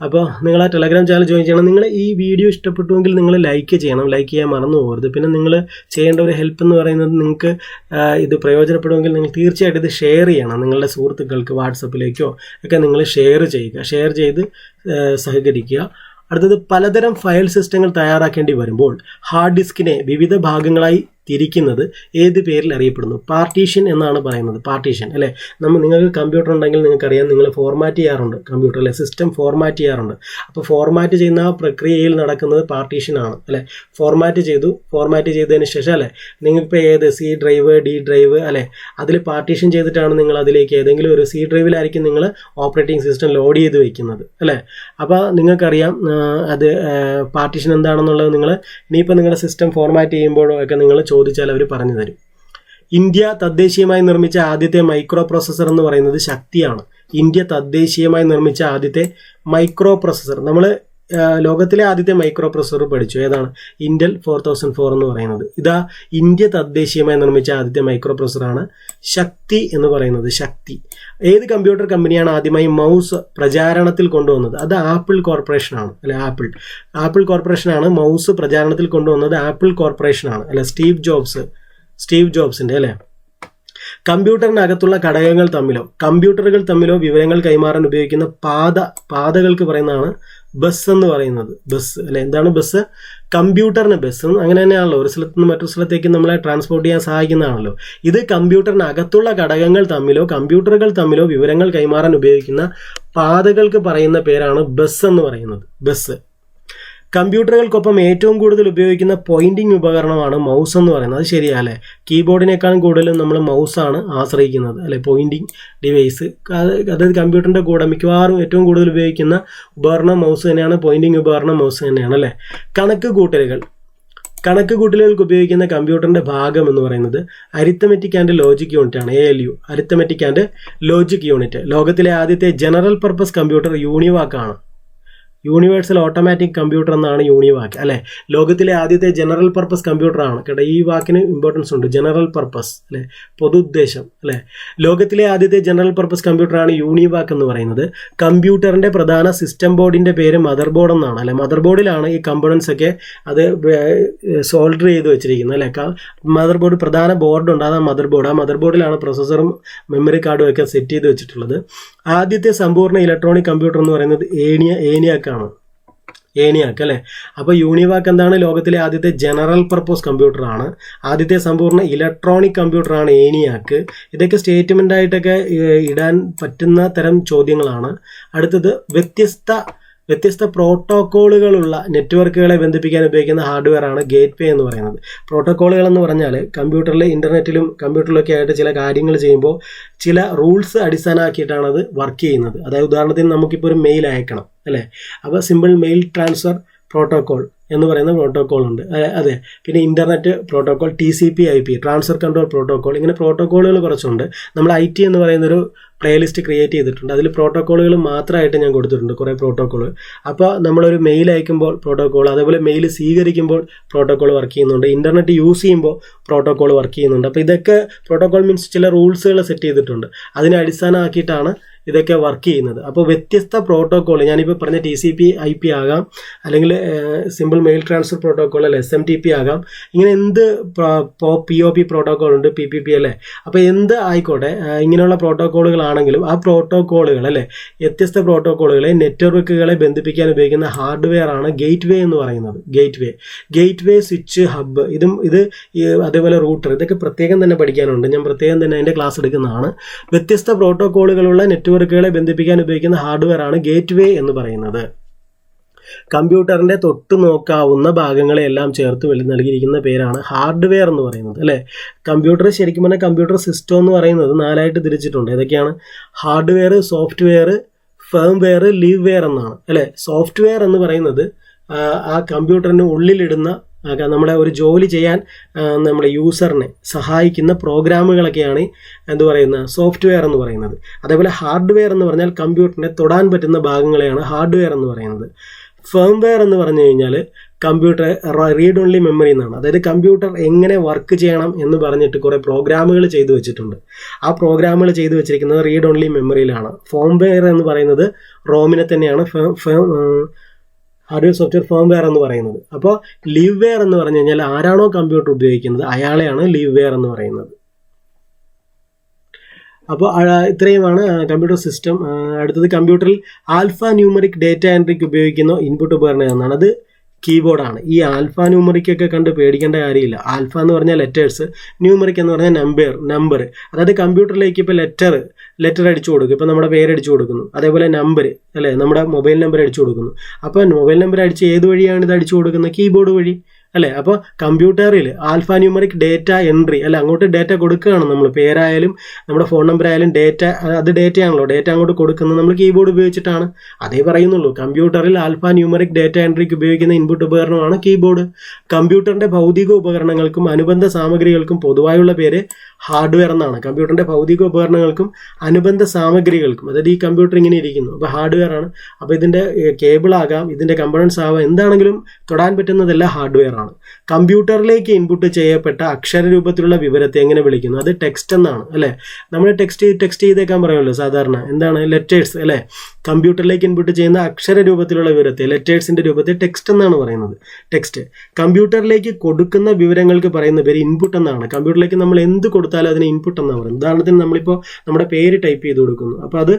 അപ്പോൾ നിങ്ങൾ ആ ടെലഗ്രാം ചാനൽ ജോയിൻ ചെയ്യണം. നിങ്ങൾ ഈ വീഡിയോ ഇഷ്ടപ്പെട്ടുവെങ്കിൽ നിങ്ങൾ ലൈക്ക് ചെയ്യണം, ലൈക്ക് ചെയ്യാൻ മറന്നു പോകരുത്. പിന്നെ നിങ്ങൾ ചെയ്യേണ്ട ഒരു ഹെൽപ്പ് എന്ന് പറയുന്നത്, നിങ്ങൾക്ക് ഇത് പ്രയോജനപ്പെടുമെങ്കിൽ നിങ്ങൾ തീർച്ചയായിട്ടും ഇത് ഷെയർ ചെയ്യണം. നിങ്ങളുടെ സുഹൃത്തുക്കൾക്ക് വാട്സപ്പിലേക്കോ ഒക്കെ നിങ്ങൾ ഷെയർ ചെയ്ത് സഹകരിക്കുക. അടുത്തത്, പലതരം ഫയൽ സിസ്റ്റങ്ങൾ തയ്യാറാക്കേണ്ടി വരുമ്പോൾ ഹാർഡ് ഡിസ്കിനെ വിവിധ ഭാഗങ്ങളായി തിരിക്കുന്നത് ഏത് പേരിൽ അറിയപ്പെടുന്നു? പാർട്ടീഷൻ എന്നാണ് പറയുന്നത്. പാർട്ടീഷൻ അല്ലേ. നിങ്ങൾക്ക് കമ്പ്യൂട്ടർ ഉണ്ടെങ്കിൽ നിങ്ങൾക്കറിയാം, നിങ്ങൾ ഫോർമാറ്റ് ചെയ്യാറുണ്ട് കമ്പ്യൂട്ടർ അല്ലെ. സിസ്റ്റം ഫോർമാറ്റ് ചെയ്യാറുണ്ട്. അപ്പോൾ ഫോർമാറ്റ് ചെയ്യുന്ന ആ പ്രക്രിയയിൽ നടക്കുന്നത് പാർട്ടീഷനാണ് അല്ലെ. ഫോർമാറ്റ് ചെയ്തതിന് ശേഷം അല്ലെ നിങ്ങൾക്കിപ്പോൾ ഏത് C ഡ്രൈവ്, D ഡ്രൈവ് അല്ലെ, അതിൽ പാർട്ടീഷൻ ചെയ്തിട്ടാണ് നിങ്ങൾ അതിലേക്ക് ഏതെങ്കിലും ഒരു C ഡ്രൈവിലായിരിക്കും നിങ്ങൾ ഓപ്പറേറ്റിംഗ് സിസ്റ്റം ലോഡ് ചെയ്ത് വെക്കുന്നത് അല്ലേ. അപ്പോൾ നിങ്ങൾക്കറിയാം അത് പാർട്ടീഷൻ എന്താണെന്നുള്ളത്. നിങ്ങൾ ഇനിയിപ്പോൾ നിങ്ങളുടെ സിസ്റ്റം ഫോർമാറ്റ് ചെയ്യുമ്പോഴോ ഒക്കെ നിങ്ങൾ ചോദിച്ചാൽ അവർ പറഞ്ഞു തരും. ഇന്ത്യ തദ്ദേശീയമായി നിർമ്മിച്ച ആദ്യത്തെ മൈക്രോ പ്രോസസ്സർ എന്ന് പറയുന്നത് ശക്തിയാണ്. ഇന്ത്യ തദ്ദേശീയമായി നിർമ്മിച്ച ആദ്യത്തെ മൈക്രോ പ്രോസസ്സർ, നമ്മൾ ലോകത്തിലെ ആദ്യത്തെ മൈക്രോ പ്രോസസ്സർ പഠിച്ചു. ഏതാണ്? ഇന്റൽ 4004 എന്ന് പറയുന്നത്. ഇതാ ഇന്ത്യ തദ്ദേശീയമായി നിർമ്മിച്ച ആദ്യത്തെ മൈക്രോ പ്രോസസ്സറാണ് ശക്തി എന്ന് പറയുന്നത്. ശക്തി. ഏത് കമ്പ്യൂട്ടർ കമ്പനിയാണ് ആദ്യമായി മൗസ് പ്രചാരണത്തിൽ കൊണ്ടുവന്നത്? അത് ആപ്പിൾ കോർപ്പറേഷനാണ് അല്ലെ. ആപ്പിൾ കോർപ്പറേഷനാണ് മൗസ് പ്രചാരണത്തിൽ കൊണ്ടുവന്നത്. ആപ്പിൾ കോർപ്പറേഷനാണ് അല്ലെ. സ്റ്റീവ് ജോബ്സിന്റെ അല്ലെ. കമ്പ്യൂട്ടറിനകത്തുള്ള കമ്പ്യൂട്ടറുകൾ തമ്മിലോ വിവരങ്ങൾ കൈമാറാൻ ഉപയോഗിക്കുന്ന പാതകൾക്ക് പറയുന്നതാണ് ബസ് എന്ന് പറയുന്നത്. ബസ് അല്ലെ, എന്താണ് ബസ്? കമ്പ്യൂട്ടറിന് ബസ് അങ്ങനെ തന്നെയാണല്ലോ, ഒരു സ്ഥലത്ത് നിന്ന് മറ്റൊരു സ്ഥലത്തേക്ക് നമ്മളെ ട്രാൻസ്പോർട്ട് ചെയ്യാൻ സഹായിക്കുന്നതാണല്ലോ. ഇത് കമ്പ്യൂട്ടറിനകത്തുള്ള ഘടകങ്ങൾ തമ്മിലോ കമ്പ്യൂട്ടറുകൾ തമ്മിലോ വിവരങ്ങൾ കൈമാറാൻ ഉപയോഗിക്കുന്ന പാതകൾക്ക് പറയുന്ന പേരാണ് ബസ് എന്ന് പറയുന്നത്. ബസ്. കമ്പ്യൂട്ടറുകൾക്കൊപ്പം ഏറ്റവും കൂടുതൽ ഉപയോഗിക്കുന്ന പോയിന്റിംഗ് ഉപകരണമാണ് മൗസ് എന്ന് പറയുന്നത്. അത് ശരിയാ അല്ലേ? കീബോർഡിനേക്കാളും കൂടുതലും നമ്മൾ മൗസാണ് ആശ്രയിക്കുന്നത് അല്ലെ, പോയിന്റിംഗ് ഡിവൈസ്. അതായത് കമ്പ്യൂട്ടറിന്റെ കൂടെ മിക്കവാറും ഏറ്റവും കൂടുതൽ ഉപയോഗിക്കുന്ന ഉപകരണം മൗസ് തന്നെയാണ്, പോയിന്റിംഗ് ഉപകരണം മൗസ് തന്നെയാണ് അല്ലേ. കണക്ക് കൂട്ടലുകൾക്ക് ഉപയോഗിക്കുന്ന കമ്പ്യൂട്ടറിന്റെ ഭാഗം എന്ന് പറയുന്നത് അരിത്തമെറ്റിക് ആൻഡ് ലോജിക് യൂണിറ്റ് ആണ്, ALU, arithmetic and logic unit. ലോകത്തിലെ ആദ്യത്തെ ജനറൽ പർപ്പസ് കമ്പ്യൂട്ടർ യൂണിവാക് ആണ്. യൂണിവേഴ്സൽ ഓട്ടോമാറ്റിക് കമ്പ്യൂട്ടർ എന്നാണ് യൂണിവാക് അല്ലെ. ലോകത്തിലെ ആദ്യത്തെ ജനറൽ പർപ്പസ് കമ്പ്യൂട്ടർ ആണ് കേട്ടോ. ഈ വാക്കിന് ഇമ്പോർട്ടൻസ് ഉണ്ട്, ജനറൽ പർപ്പസ് അല്ലെ, പൊതുദ്ദേശം അല്ലെ. ലോകത്തിലെ ആദ്യത്തെ ജനറൽ പർപ്പസ് കമ്പ്യൂട്ടർ ആണ് യൂണിവാക് എന്ന് പറയുന്നത്. കമ്പ്യൂട്ടറിന്റെ പ്രധാന സിസ്റ്റം ബോർഡിന്റെ പേര് മദർ ബോർഡ് എന്നാണ് അല്ലെ. മദർ ബോർഡിലാണ് ഈ കമ്പോണൻസ് ഒക്കെ അത് സോൾഡർ ചെയ്ത് വെച്ചിരിക്കുന്നത് അല്ലെ. മദർ ബോർഡ്, പ്രധാന ബോർഡ് ഉണ്ട്, അതാണ് മദർ ബോർഡ്. ആ മദർ ബോർഡിലാണ് പ്രൊസസ്സറും മെമ്മറി കാർഡും ഒക്കെ സെറ്റ് ചെയ്ത് വെച്ചിട്ടുള്ളത്. ആദ്യത്തെ സമ്പൂർണ്ണ ഇലക്ട്രോണിക് കമ്പ്യൂട്ടർ എന്ന് പറയുന്നത് ഏനിയാക് അല്ലെ. അപ്പോൾ യൂണിവാക് എന്താണ്? ലോകത്തിലെ ആദ്യത്തെ ജനറൽ പർപ്പസ് കമ്പ്യൂട്ടർ ആണ്. ആദ്യത്തെ സമ്പൂർണ്ണ ഇലക്ട്രോണിക് കമ്പ്യൂട്ടർ ആണ് ഏനിയാക്. ഇതൊക്കെ സ്റ്റേറ്റ്മെന്റ് ആയിട്ടൊക്കെ ഇടാൻ പറ്റുന്ന തരം ചോദ്യങ്ങളാണ്. അടുത്തത് വ്യത്യസ്ത പ്രോട്ടോക്കോളുകളുള്ള നെറ്റ്വർക്കുകളെ ബന്ധിപ്പിക്കാൻ ഉപയോഗിക്കുന്ന ഹാർഡ്വെയർ ആണ് ഗേറ്റ് വേ എന്ന് പറയുന്നത്. പ്രോട്ടോക്കോളുകൾ എന്ന് പറഞ്ഞാൽ കമ്പ്യൂട്ടറിൽ, ഇന്റർനെറ്റിലും കമ്പ്യൂട്ടറിലൊക്കെ ആയിട്ട് ചില കാര്യങ്ങൾ ചെയ്യുമ്പോൾ ചില റൂൾസ് അടിസ്ഥാനമാക്കിയിട്ടാണ് അത് വർക്ക് ചെയ്യുന്നത്. അതായത് ഉദാഹരണത്തിന് നമുക്കിപ്പോൾ ഒരു മെയിൽ അയക്കണം അല്ലേ. അപ്പോൾ സിമ്പിൾ മെയിൽ ട്രാൻസ്ഫർ പ്രോട്ടോക്കോൾ എന്ന് പറയുന്ന പ്രോട്ടോക്കോൾ ഉണ്ട്. അതെ, പിന്നെ internet protocol, TCP/IP, transfer control protocol, ഇങ്ങനെ പ്രോട്ടോക്കോളുകൾ കുറച്ചുണ്ട്. നമ്മൾ IT എന്ന് പറയുന്നൊരു പ്ലേലിസ്റ്റ് ക്രിയേറ്റ് ചെയ്തിട്ടുണ്ട്. അതിൽ പ്രോട്ടോക്കോളുകൾ മാത്രമായിട്ട് ഞാൻ കൊടുത്തിട്ടുണ്ട്, കുറേ പ്രോട്ടോക്കോൾ. അപ്പോൾ നമ്മളൊരു മെയിൽ അയക്കുമ്പോൾ പ്രോട്ടോക്കോൾ, അതേപോലെ മെയിൽ സ്വീകരിക്കുമ്പോൾ പ്രോട്ടോക്കോൾ വർക്ക് ചെയ്യുന്നുണ്ട്, ഇന്റർനെറ്റ് യൂസ് ചെയ്യുമ്പോൾ പ്രോട്ടോക്കോൾ വർക്ക് ചെയ്യുന്നുണ്ട്. അപ്പോൾ ഇതൊക്കെ പ്രോട്ടോക്കോൾ മീൻസ് ചില റൂൾസുകൾ സെറ്റ് ചെയ്തിട്ടുണ്ട്, അതിനെ അടിസ്ഥാനമാക്കിയിട്ടാണ് ഇതൊക്കെ വർക്ക് ചെയ്യുന്നത്. അപ്പോൾ വ്യത്യസ്ത പ്രോട്ടോക്കോൾ, ഞാനിപ്പോൾ പറഞ്ഞ TCP/IP ആകാം, അല്ലെങ്കിൽ സിമ്പിൾ മെയിൽ ട്രാൻസ്ഫർ പ്രോട്ടോക്കോൾ അല്ലെ, SMTP ആകാം, ഇങ്ങനെ എന്ത് POP പ്രോട്ടോക്കോൾ ഉണ്ട്, PPP അല്ലേ. അപ്പോൾ എന്ത് ആയിക്കോട്ടെ, ഇങ്ങനെയുള്ള പ്രോട്ടോക്കോളുകളാണെങ്കിലും ആ പ്രോട്ടോക്കോളുകൾ അല്ലേ, വ്യത്യസ്ത പ്രോട്ടോക്കോളുകളെ, നെറ്റ്വർക്കുകളെ ബന്ധിപ്പിക്കാൻ ഉപയോഗിക്കുന്ന ഹാർഡ്വെയർ ആണ് ഗേറ്റ് വേ എന്ന് പറയുന്നത്. ഗേറ്റ് വേ, സ്വിച്ച്, ഹബ്ബ്, ഇത് അതേപോലെ റൂട്ടർ, ഇതൊക്കെ പ്രത്യേകം തന്നെ പഠിക്കാനുണ്ട്. ഞാൻ പ്രത്യേകം തന്നെ അതിൻ്റെ ക്ലാസ് എടുക്കുന്നതാണ്. വ്യത്യസ്ത പ്രോട്ടോക്കോളുകളുള്ള നെറ്റ്വർക്കുകളെ ബന്ധിപ്പിക്കാൻ ഉപയോഗിക്കുന്ന ഹാർഡ്വെയർ ആണ് ഗേറ്റ് വേ എന്ന് പറയുന്നത്. കമ്പ്യൂട്ടറിന്റെ തൊട്ടു നോക്കാവുന്ന ഭാഗങ്ങളെല്ലാം ചേർത്ത് നൽകിയിരിക്കുന്ന പേരാണ് ഹാർഡ്വെയർ എന്ന് പറയുന്നത് അല്ലേ. കമ്പ്യൂട്ടർ ശരിക്കും പറഞ്ഞാൽ കമ്പ്യൂട്ടർ സിസ്റ്റം എന്ന് പറയുന്നത് 4ആയിട്ട് തിരിച്ചിട്ടുണ്ട്. ഏതൊക്കെയാണ്? ഹാർഡ്വെയർ, സോഫ്റ്റ്വെയർ, ഫേംവെയർ, ലീവ്വെയർ എന്നാണ് അല്ലേ. സോഫ്റ്റ്വെയർ എന്ന് പറയുന്നത് ആ കമ്പ്യൂട്ടറിന് ഉള്ളിലിടുന്ന, നമ്മളെ ഒരു ജോലി ചെയ്യാൻ നമ്മുടെ യൂസറിനെ സഹായിക്കുന്ന പ്രോഗ്രാമുകളൊക്കെയാണ് എന്ത് പറയുന്നത്? സോഫ്റ്റ്വെയർ എന്ന് പറയുന്നത്. അതേപോലെ ഹാർഡ്വെയർ എന്ന് പറഞ്ഞാൽ കമ്പ്യൂട്ടറിനെ തൊടാൻ പറ്റുന്ന ഭാഗങ്ങളെയാണ് ഹാർഡ്വെയർ എന്ന് പറയുന്നത്. ഫേംവെയർ എന്ന് പറഞ്ഞു കഴിഞ്ഞാൽ കമ്പ്യൂട്ടർ റീഡ് ഓൺലി മെമ്മറി എന്നാണ്. അതായത് കമ്പ്യൂട്ടർ എങ്ങനെ വർക്ക് ചെയ്യണം എന്ന് പറഞ്ഞിട്ട് കുറേ പ്രോഗ്രാമുകൾ ചെയ്തു വെച്ചിട്ടുണ്ട്. ആ പ്രോഗ്രാമുകൾ ചെയ്തു വെച്ചിരിക്കുന്നത് റീഡ് ഓൺലി മെമ്മറിയിലാണ്. ഫേംവെയർ എന്ന് പറയുന്നത് റോമിനെ തന്നെയാണ് ഹാർഡ്വെയർ സോഫ്റ്റ്വെയർ ഫേംവെയർ എന്ന് പറയുന്നത്. അപ്പോൾ ലീവ്വെയർ എന്ന് പറഞ്ഞു കഴിഞ്ഞാൽ ആരാണോ കമ്പ്യൂട്ടർ ഉപയോഗിക്കുന്നത് അയാളെയാണ് ലീവ്വെയർ എന്ന് പറയുന്നത്. അപ്പോൾ ഇത്രയുമാണ് കമ്പ്യൂട്ടർ സിസ്റ്റം. അടുത്തത് കമ്പ്യൂട്ടറിൽ ആൽഫ ന്യൂമറിക് ഡേറ്റ എൻട്രിക്ക് ഉപയോഗിക്കുന്ന ഇൻപുട്ട് ഉപകരണം എന്നാണ്. അത് കീബോർഡാണ്. ഈ ആൽഫ ന്യൂമറിക്കൊക്കെ കണ്ട് പേടിക്കേണ്ട കാര്യമില്ല. ആൽഫ എന്ന് പറഞ്ഞാൽ ലെറ്റേഴ്സ്, ന്യൂമറിക് എന്ന് പറഞ്ഞാൽ നമ്പർ. അതായത് കമ്പ്യൂട്ടറിലേക്ക് ഇപ്പോൾ ലെറ്റർ അടിച്ചു കൊടുക്കും. ഇപ്പോൾ നമ്മുടെ പേര് അടിച്ചു കൊടുക്കുന്നു, അതേപോലെ നമ്പർ അല്ലേ, നമ്മുടെ മൊബൈൽ നമ്പർ അടിച്ചു കൊടുക്കുന്നു. അപ്പോൾ മൊബൈൽ നമ്പർ അടിച്ച് ഏത് വഴിയാണ് ഇത് അടിച്ചു കൊടുക്കുന്നത്? കീബോർഡ് വഴി അല്ലേ. അപ്പോൾ കമ്പ്യൂട്ടറിൽ ആൽഫ ന്യൂമറിക് ഡേറ്റ എൻട്രി അല്ല, അങ്ങോട്ട് ഡേറ്റ കൊടുക്കുകയാണ് നമ്മൾ. പേരായാലും നമ്മുടെ ഫോൺ നമ്പർ ആയാലും ഡേറ്റ, അത് ഡേറ്റയാണല്ലോ, ഡേറ്റ അങ്ങോട്ട് കൊടുക്കുന്നത് നമ്മൾ കീബോർഡ് ഉപയോഗിച്ചിട്ടാണ്. അതേ പറയുന്നുള്ളൂ. കമ്പ്യൂട്ടറിൽ ആൽഫ ന്യൂമറിക് ഡേറ്റ എൻട്രിക്ക് ഉപയോഗിക്കുന്ന ഇൻപുട്ട് ഉപകരണമാണ് കീബോർഡ്. കമ്പ്യൂട്ടറിന്റെ ഭൗതിക ഉപകരണങ്ങൾക്കും അനുബന്ധ സാമഗ്രികൾക്കും പൊതുവായുള്ള പേര് ഹാർഡ്വെയർ എന്നാണ്. കമ്പ്യൂട്ടറിന്റെ ഭൗതിക ഉപകരണങ്ങൾക്കും അനുബന്ധ സാമഗ്രികൾക്കും, അതായത് ഈ കമ്പ്യൂട്ടർ ഇങ്ങനെ ഇരിക്കുന്നു, അപ്പോൾ ഹാർഡ്വെയർ ആണ്. അപ്പോൾ ഇതിന്റെ കേബിൾ ആകാം, ഇതിന്റെ കമ്പോണൻസ് ആവാം, എന്താണെങ്കിലും തൊടാൻ പറ്റുന്നതെല്ലാം ഹാർഡ്വെയർ ആണ്. ആണ്. കമ്പ്യൂട്ടറിലേക്ക് ഇൻപുട്ട് ചെയ്യപ്പെട്ട അക്ഷരരൂപത്തിലുള്ള വിവരത്തെ എങ്ങനെ വിളിക്കുന്നു? അത് ടെക്സ്റ്റ് എന്നാണ് അല്ലേ. നമ്മൾ ടെക്സ്റ്റ് ചെയ്തേക്കാൻ പറയുമല്ലോ സാധാരണ. എന്താണ്? ലെറ്റേഴ്സ് അല്ലേ. കമ്പ്യൂട്ടറിലേക്ക് ഇൻപുട്ട് ചെയ്യുന്ന അക്ഷരരൂപത്തിലുള്ള വിവരത്തെ, ലെറ്റേഴ്സിന്റെ രൂപത്തെ ടെക്സ്റ്റ് എന്നാണ് പറയുന്നത്. ടെക്സ്റ്റ്. കമ്പ്യൂട്ടറിലേക്ക് കൊടുക്കുന്ന വിവരങ്ങൾക്ക് പറയുന്ന പേര് ഇൻപുട്ട് എന്നാണ്. കമ്പ്യൂട്ടറിലേക്ക് നമ്മൾ എന്ത് കൊടുത്താലും അതിന് ഇൻപുട്ട് എന്നാണ് പറയുന്നത്. ഉദാഹരണത്തിന് നമ്മളിപ്പോൾ നമ്മുടെ പേര് ടൈപ്പ് ചെയ്ത് കൊടുക്കുന്നു, അപ്പോൾ അത്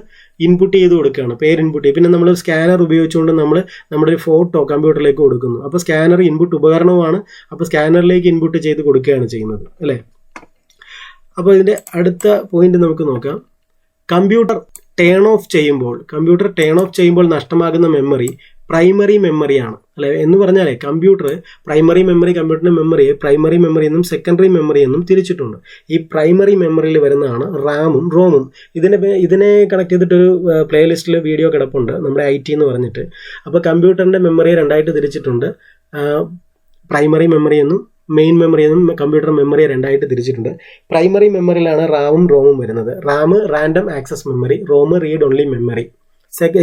ഇൻപുട്ട് ചെയ്ത് കൊടുക്കുകയാണ്, പേര് ഇൻപുട്ട് ചെയ്യും. പിന്നെ നമ്മൾ സ്കാനർ ഉപയോഗിച്ചുകൊണ്ട് നമ്മൾ നമ്മുടെ ഒരു ഫോട്ടോ കമ്പ്യൂട്ടറിലേക്ക് കൊടുക്കുന്നു, അപ്പോൾ സ്കാനർ ഇൻപുട്ട് ഉപകരണമാണ്. അപ്പോൾ സ്കാനറിലേക്ക് ഇൻപുട്ട് ചെയ്ത് കൊടുക്കുകയാണ് ചെയ്യുന്നത് അല്ലേ. അപ്പോൾ ഇതിൻ്റെ അടുത്ത പോയിന്റ് നമുക്ക് നോക്കാം. കമ്പ്യൂട്ടർ ടേൺ ഓഫ് ചെയ്യുമ്പോൾ നഷ്ടമാകുന്ന മെമ്മറി പ്രൈമറി മെമ്മറിയാണ് അല്ലെ. എന്ന് പറഞ്ഞാലേ കമ്പ്യൂട്ടർ പ്രൈമറി മെമ്മറി, കമ്പ്യൂട്ടറിന്റെ മെമ്മറിയെ പ്രൈമറി മെമ്മറി എന്നും സെക്കൻഡറി മെമ്മറി എന്നും തിരിച്ചിട്ടുണ്ട്. ഈ പ്രൈമറി മെമ്മറിയിൽ വരുന്നതാണ് റാമും റോമും. ഇതിനെ കണക്ട് ചെയ്തിട്ടൊരു പ്ലേലിസ്റ്റിൽ വീഡിയോ കിടപ്പുണ്ട്, നമ്മുടെ IT എന്ന് പറഞ്ഞിട്ട്. അപ്പോൾ കമ്പ്യൂട്ടറിന്റെ മെമ്മറിയെ രണ്ടായിട്ട് തിരിച്ചിട്ടുണ്ട്. പ്രൈമറി മെമ്മറി എന്നും മെയിൻ മെമ്മറി എന്നും കമ്പ്യൂട്ടർ മെമ്മറിയെ രണ്ടായിട്ട് തിരിച്ചിട്ടുണ്ട്. പ്രൈമറി മെമ്മറിയിലാണ് റാമും റോമും വരുന്നത്. RAM random access memory, ROM read only memory.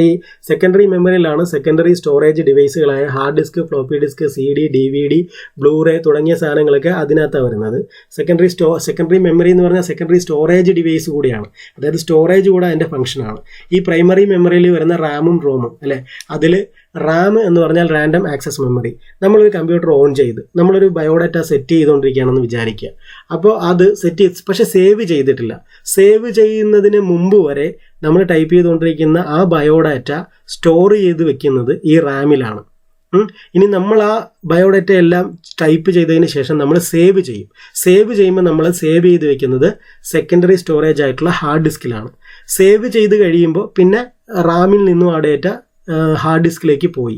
ഈ സെക്കൻഡറി മെമ്മറിയിലാണ് സെക്കൻഡറി സ്റ്റോറേജ് ഡിവൈസുകളായ hard disk, floppy disk, CD, DVD, Blu-ray തുടങ്ങിയ സാധനങ്ങളൊക്കെ അതിനകത്താണ് വരുന്നത്. സെക്കൻഡറി മെമ്മറി എന്ന് പറഞ്ഞാൽ സെക്കൻഡറി സ്റ്റോറേജ് ഡിവൈസ് കൂടിയാണ്, അതായത് സ്റ്റോറേജ് കൂടെ അതിൻ്റെ ഫംഗ്ഷനാണ്. ഈ പ്രൈമറി മെമ്മറിയിൽ വരുന്ന റാമും റോമും അല്ലേ. അതിൽ റാം എന്ന് പറഞ്ഞാൽ റാൻഡം ആക്സസ് മെമ്മറി. നമ്മളൊരു കമ്പ്യൂട്ടർ ഓൺ ചെയ്ത് നമ്മളൊരു ബയോഡാറ്റ സെറ്റ് ചെയ്തുകൊണ്ടിരിക്കുകയാണെന്ന് വിചാരിക്കുക. അപ്പോൾ അത് പക്ഷേ സേവ് ചെയ്തിട്ടില്ല. സേവ് ചെയ്യുന്നതിന് മുമ്പ് വരെ നമ്മൾ ടൈപ്പ് ചെയ്തുകൊണ്ടിരിക്കുന്ന ആ ബയോഡാറ്റ സ്റ്റോർ ചെയ്ത് വെക്കുന്നത് ഈ റാമിലാണ്. ഇനി നമ്മൾ ആ ബയോഡാറ്റ എല്ലാം ടൈപ്പ് ചെയ്തതിന് ശേഷം നമ്മൾ സേവ് ചെയ്യും. സേവ് ചെയ്യുമ്പോൾ നമ്മൾ സേവ് ചെയ്ത് വെക്കുന്നത് സെക്കൻഡറി സ്റ്റോറേജ് ആയിട്ടുള്ള ഹാർഡ് ഡിസ്കിലാണ്. സേവ് ചെയ്ത് കഴിയുമ്പോൾ പിന്നെ റാമിൽ നിന്നും ആ ഡേറ്റ ഹാർഡ് ഡിസ്കിലേക്ക് പോയി.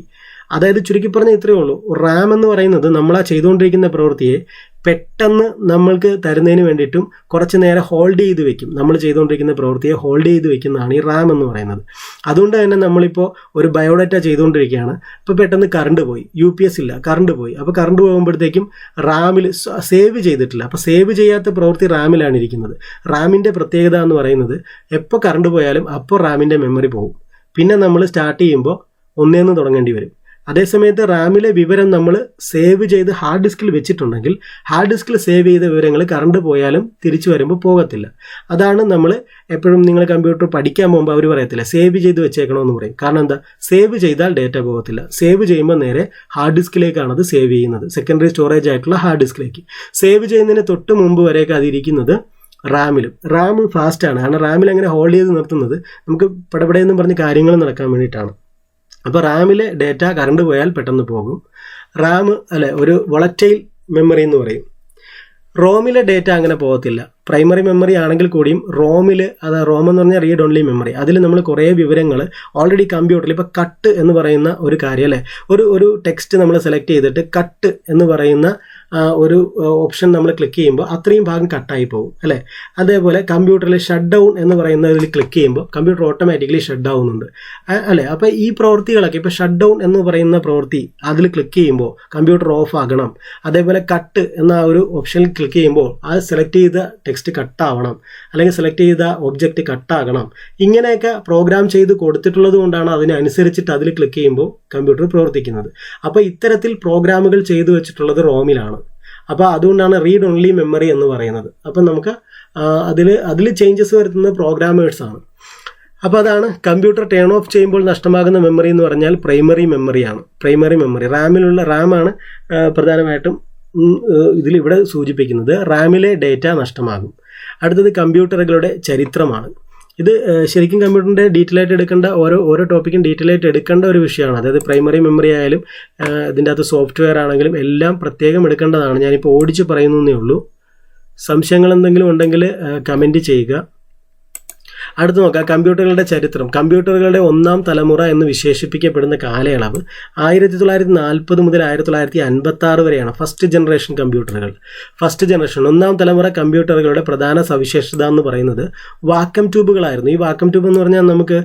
അതായത് ചുരുക്കി പറഞ്ഞാൽ ഇത്രയേ ഉള്ളൂ. റാം എന്ന് പറയുന്നത് നമ്മൾ ആ ചെയ്തുകൊണ്ടിരിക്കുന്ന പ്രവൃത്തിയെ പെട്ടെന്ന് നമ്മൾക്ക് തരുന്നതിന് വേണ്ടിയിട്ടും കുറച്ച് നേരം ഹോൾഡ് ചെയ്ത് വെക്കും. നമ്മൾ ചെയ്തുകൊണ്ടിരിക്കുന്ന പ്രവൃത്തിയെ ഹോൾഡ് ചെയ്ത് വെക്കുന്നതാണ് ഈ റാം എന്ന് പറയുന്നത്. അതുകൊണ്ട് തന്നെ നമ്മളിപ്പോൾ ഒരു ബയോഡാറ്റ ചെയ്തുകൊണ്ടിരിക്കുകയാണ്, ഇപ്പോൾ പെട്ടെന്ന് കറണ്ട് പോയി, UPS ഇല്ല, കറണ്ട് പോയി. അപ്പോൾ കറണ്ട് പോകുമ്പോഴത്തേക്കും റാമിൽ സേവ് ചെയ്തിട്ടില്ല. അപ്പോൾ സേവ് ചെയ്യാത്ത പ്രവൃത്തി റാമിലാണ് ഇരിക്കുന്നത്. റാമിൻ്റെ പ്രത്യേകത എന്ന് പറയുന്നത് എപ്പോൾ കറണ്ട് പോയാലും അപ്പോൾ റാമിൻ്റെ മെമ്മറി പോകും. പിന്നെ നമ്മൾ സ്റ്റാർട്ട് ചെയ്യുമ്പോൾ ഒന്നേന്ന് തുടങ്ങേണ്ടി വരും. അതേസമയത്ത് റാമിലെ വിവരം നമ്മൾ സേവ് ചെയ്ത് ഹാർഡ് ഡിസ്കിൽ വെച്ചിട്ടുണ്ടെങ്കിൽ ഹാർഡ് ഡിസ്കിൽ സേവ് ചെയ്ത വിവരങ്ങൾ കറണ്ട് പോയാലും തിരിച്ചു വരുമ്പോൾ പോകത്തില്ല. അതാണ് നമ്മൾ എപ്പോഴും നിങ്ങൾ കമ്പ്യൂട്ടർ പഠിക്കാൻ പോകുമ്പോൾ അവർ പറയത്തില്ല സേവ് ചെയ്ത് വെച്ചേക്കണമെന്ന് പറയും. കാരണം എന്താ? സേവ് ചെയ്താൽ ഡേറ്റ പോകത്തില്ല. സേവ് ചെയ്യുമ്പോൾ നേരെ ഹാർഡ് ഡിസ്കിലേക്കാണ് അത് സേവ് ചെയ്യുന്നത്, സെക്കൻഡറി സ്റ്റോറേജ് ആയിട്ടുള്ള ഹാർഡ് ഡിസ്കിലേക്ക്. സേവ് ചെയ്യുന്നതിന് തൊട്ട് മുമ്പ് വരെയൊക്കെ അതിരിക്കുന്നത് റാമിലും. റാം ഫാസ്റ്റാണ്, കാരണം റാമിൽ അങ്ങനെ ഹോൾഡ് ചെയ്ത് നിർത്തുന്നത് നമുക്ക് പടപടയെന്നും പറഞ്ഞ് കാര്യങ്ങൾ നടക്കാൻ വേണ്ടിയിട്ടാണ്. അപ്പോൾ റാമിലെ ഡേറ്റ കറണ്ട് പോയാൽ പെട്ടെന്ന് പോകും. റാം ഒരു വോളറ്റൈൽ മെമ്മറി എന്ന് പറയും. റോമിലെ ഡേറ്റ അങ്ങനെ പോകത്തില്ല. പ്രൈമറി മെമ്മറി ആണെങ്കിൽ കൂടിയും റോം എന്ന് പറഞ്ഞാൽ റീഡ് ഓൺലി മെമ്മറി. അതിൽ നമ്മൾ കുറേ വിവരങ്ങൾ ഓൾറെഡി കമ്പ്യൂട്ടറിൽ ഇപ്പോൾ കട്ട് എന്ന് പറയുന്ന ഒരു കാര്യം അല്ലേ, ഒരു ടെക്സ്റ്റ് നമ്മൾ സെലക്ട് ചെയ്തിട്ട് കട്ട് എന്ന് പറയുന്ന ഒരു ഓപ്ഷൻ നമ്മൾ ക്ലിക്ക് ചെയ്യുമ്പോൾ അത്രയും ഭാഗം കട്ടായി പോകും അല്ലേ. അതേപോലെ കമ്പ്യൂട്ടറിൽ ഷട്ട് ഡൗൺ എന്ന് പറയുന്നതിൽ ക്ലിക്ക് ചെയ്യുമ്പോൾ കമ്പ്യൂട്ടർ ഓട്ടോമാറ്റിക്കലി ഷട്ട് ആവുന്നുണ്ട് അല്ലേ. അപ്പോൾ ഈ പ്രവൃത്തികളൊക്കെ ഇപ്പോൾ ഷട്ട് ഡൗൺ എന്ന് പറയുന്ന പ്രവൃത്തി അതിൽ ക്ലിക്ക് ചെയ്യുമ്പോൾ കമ്പ്യൂട്ടർ ഓഫ് ആകണം. അതേപോലെ കട്ട് എന്ന ഒരു ഓപ്ഷനിൽ ക്ലിക്ക് ചെയ്യുമ്പോൾ അത് സെലക്ട് ചെയ്ത ടെക്സ്റ്റ് കട്ടാവണം, അല്ലെങ്കിൽ സെലക്ട് ചെയ്ത ഒബ്ജക്റ്റ് കട്ടാകണം. ഇങ്ങനെയൊക്കെ പ്രോഗ്രാം ചെയ്ത് കൊടുത്തിട്ടുള്ളത് കൊണ്ടാണ് അതിനനുസരിച്ചിട്ട് അതിൽ ക്ലിക്ക് ചെയ്യുമ്പോൾ കമ്പ്യൂട്ടർ പ്രവർത്തിക്കുന്നത്. അപ്പോൾ ഇത്തരത്തിൽ പ്രോഗ്രാമുകൾ ചെയ്തു വെച്ചിട്ടുള്ളത് റോമിലാണ്. അപ്പോൾ അതുകൊണ്ടാണ് റീഡ് ഓൺലി മെമ്മറി എന്ന് പറയുന്നത്. അപ്പം നമുക്ക് അതിൽ ചേഞ്ചസ് വരുത്തുന്ന പ്രോഗ്രാമേഴ്സാണ്. അപ്പോൾ അതാണ് കമ്പ്യൂട്ടർ ടേൺ ഓഫ് ചെയ്യുമ്പോൾ നഷ്ടമാകുന്ന മെമ്മറി എന്ന് പറഞ്ഞാൽ പ്രൈമറി മെമ്മറിയാണ്. പ്രൈമറി മെമ്മറി റാമിലുള്ള റാമാണ് പ്രധാനമായിട്ടും ഇതിലിവിടെ സൂചിപ്പിക്കുന്നത്. റാമിലെ ഡേറ്റ നഷ്ടമാകും. അടുത്തത് കമ്പ്യൂട്ടറുകളുടെ ചരിത്രമാണ്. ഇത് ശരിക്കും കമ്പ്യൂട്ടറിൻ്റെ ഡീറ്റെയിൽ ആയിട്ട് എടുക്കേണ്ട ഓരോ ടോപ്പിക്കും ഡീറ്റെയിൽ ആയിട്ട് എടുക്കേണ്ട ഒരു വിഷയമാണ്. അതായത് പ്രൈമറി മെമ്മറി ആയാലും ഇതിൻ്റെ അകത്ത് സോഫ്റ്റ്വെയർ ആണെങ്കിലും എല്ലാം പ്രത്യേകം എടുക്കേണ്ടതാണ്. ഞാനിപ്പോൾ ഓടിച്ച് പറയുന്നേ ഉള്ളൂ. സംശയങ്ങൾ എന്തെങ്കിലും ഉണ്ടെങ്കിൽ കമൻറ്റ് ചെയ്യുക. അടുത്ത് നോക്കാം കമ്പ്യൂട്ടറുകളുടെ ചരിത്രം. കമ്പ്യൂട്ടറുകളുടെ ഒന്നാം തലമുറ എന്ന് വിശേഷിപ്പിക്കപ്പെടുന്ന കാലയളവ് 1940 മുതൽ 1956 വരെയാണ്. ഫസ്റ്റ് ജനറേഷൻ കമ്പ്യൂട്ടറുകൾ. ഫസ്റ്റ് ജനറേഷൻ ഒന്നാം തലമുറ കമ്പ്യൂട്ടറുകളുടെ പ്രധാന സവിശേഷത എന്ന് പറയുന്നത് വാക്വം ട്യൂബുകളായിരുന്നു. ഈ വാക്വം ട്യൂബ് എന്ന് പറഞ്ഞാൽ നമുക്ക്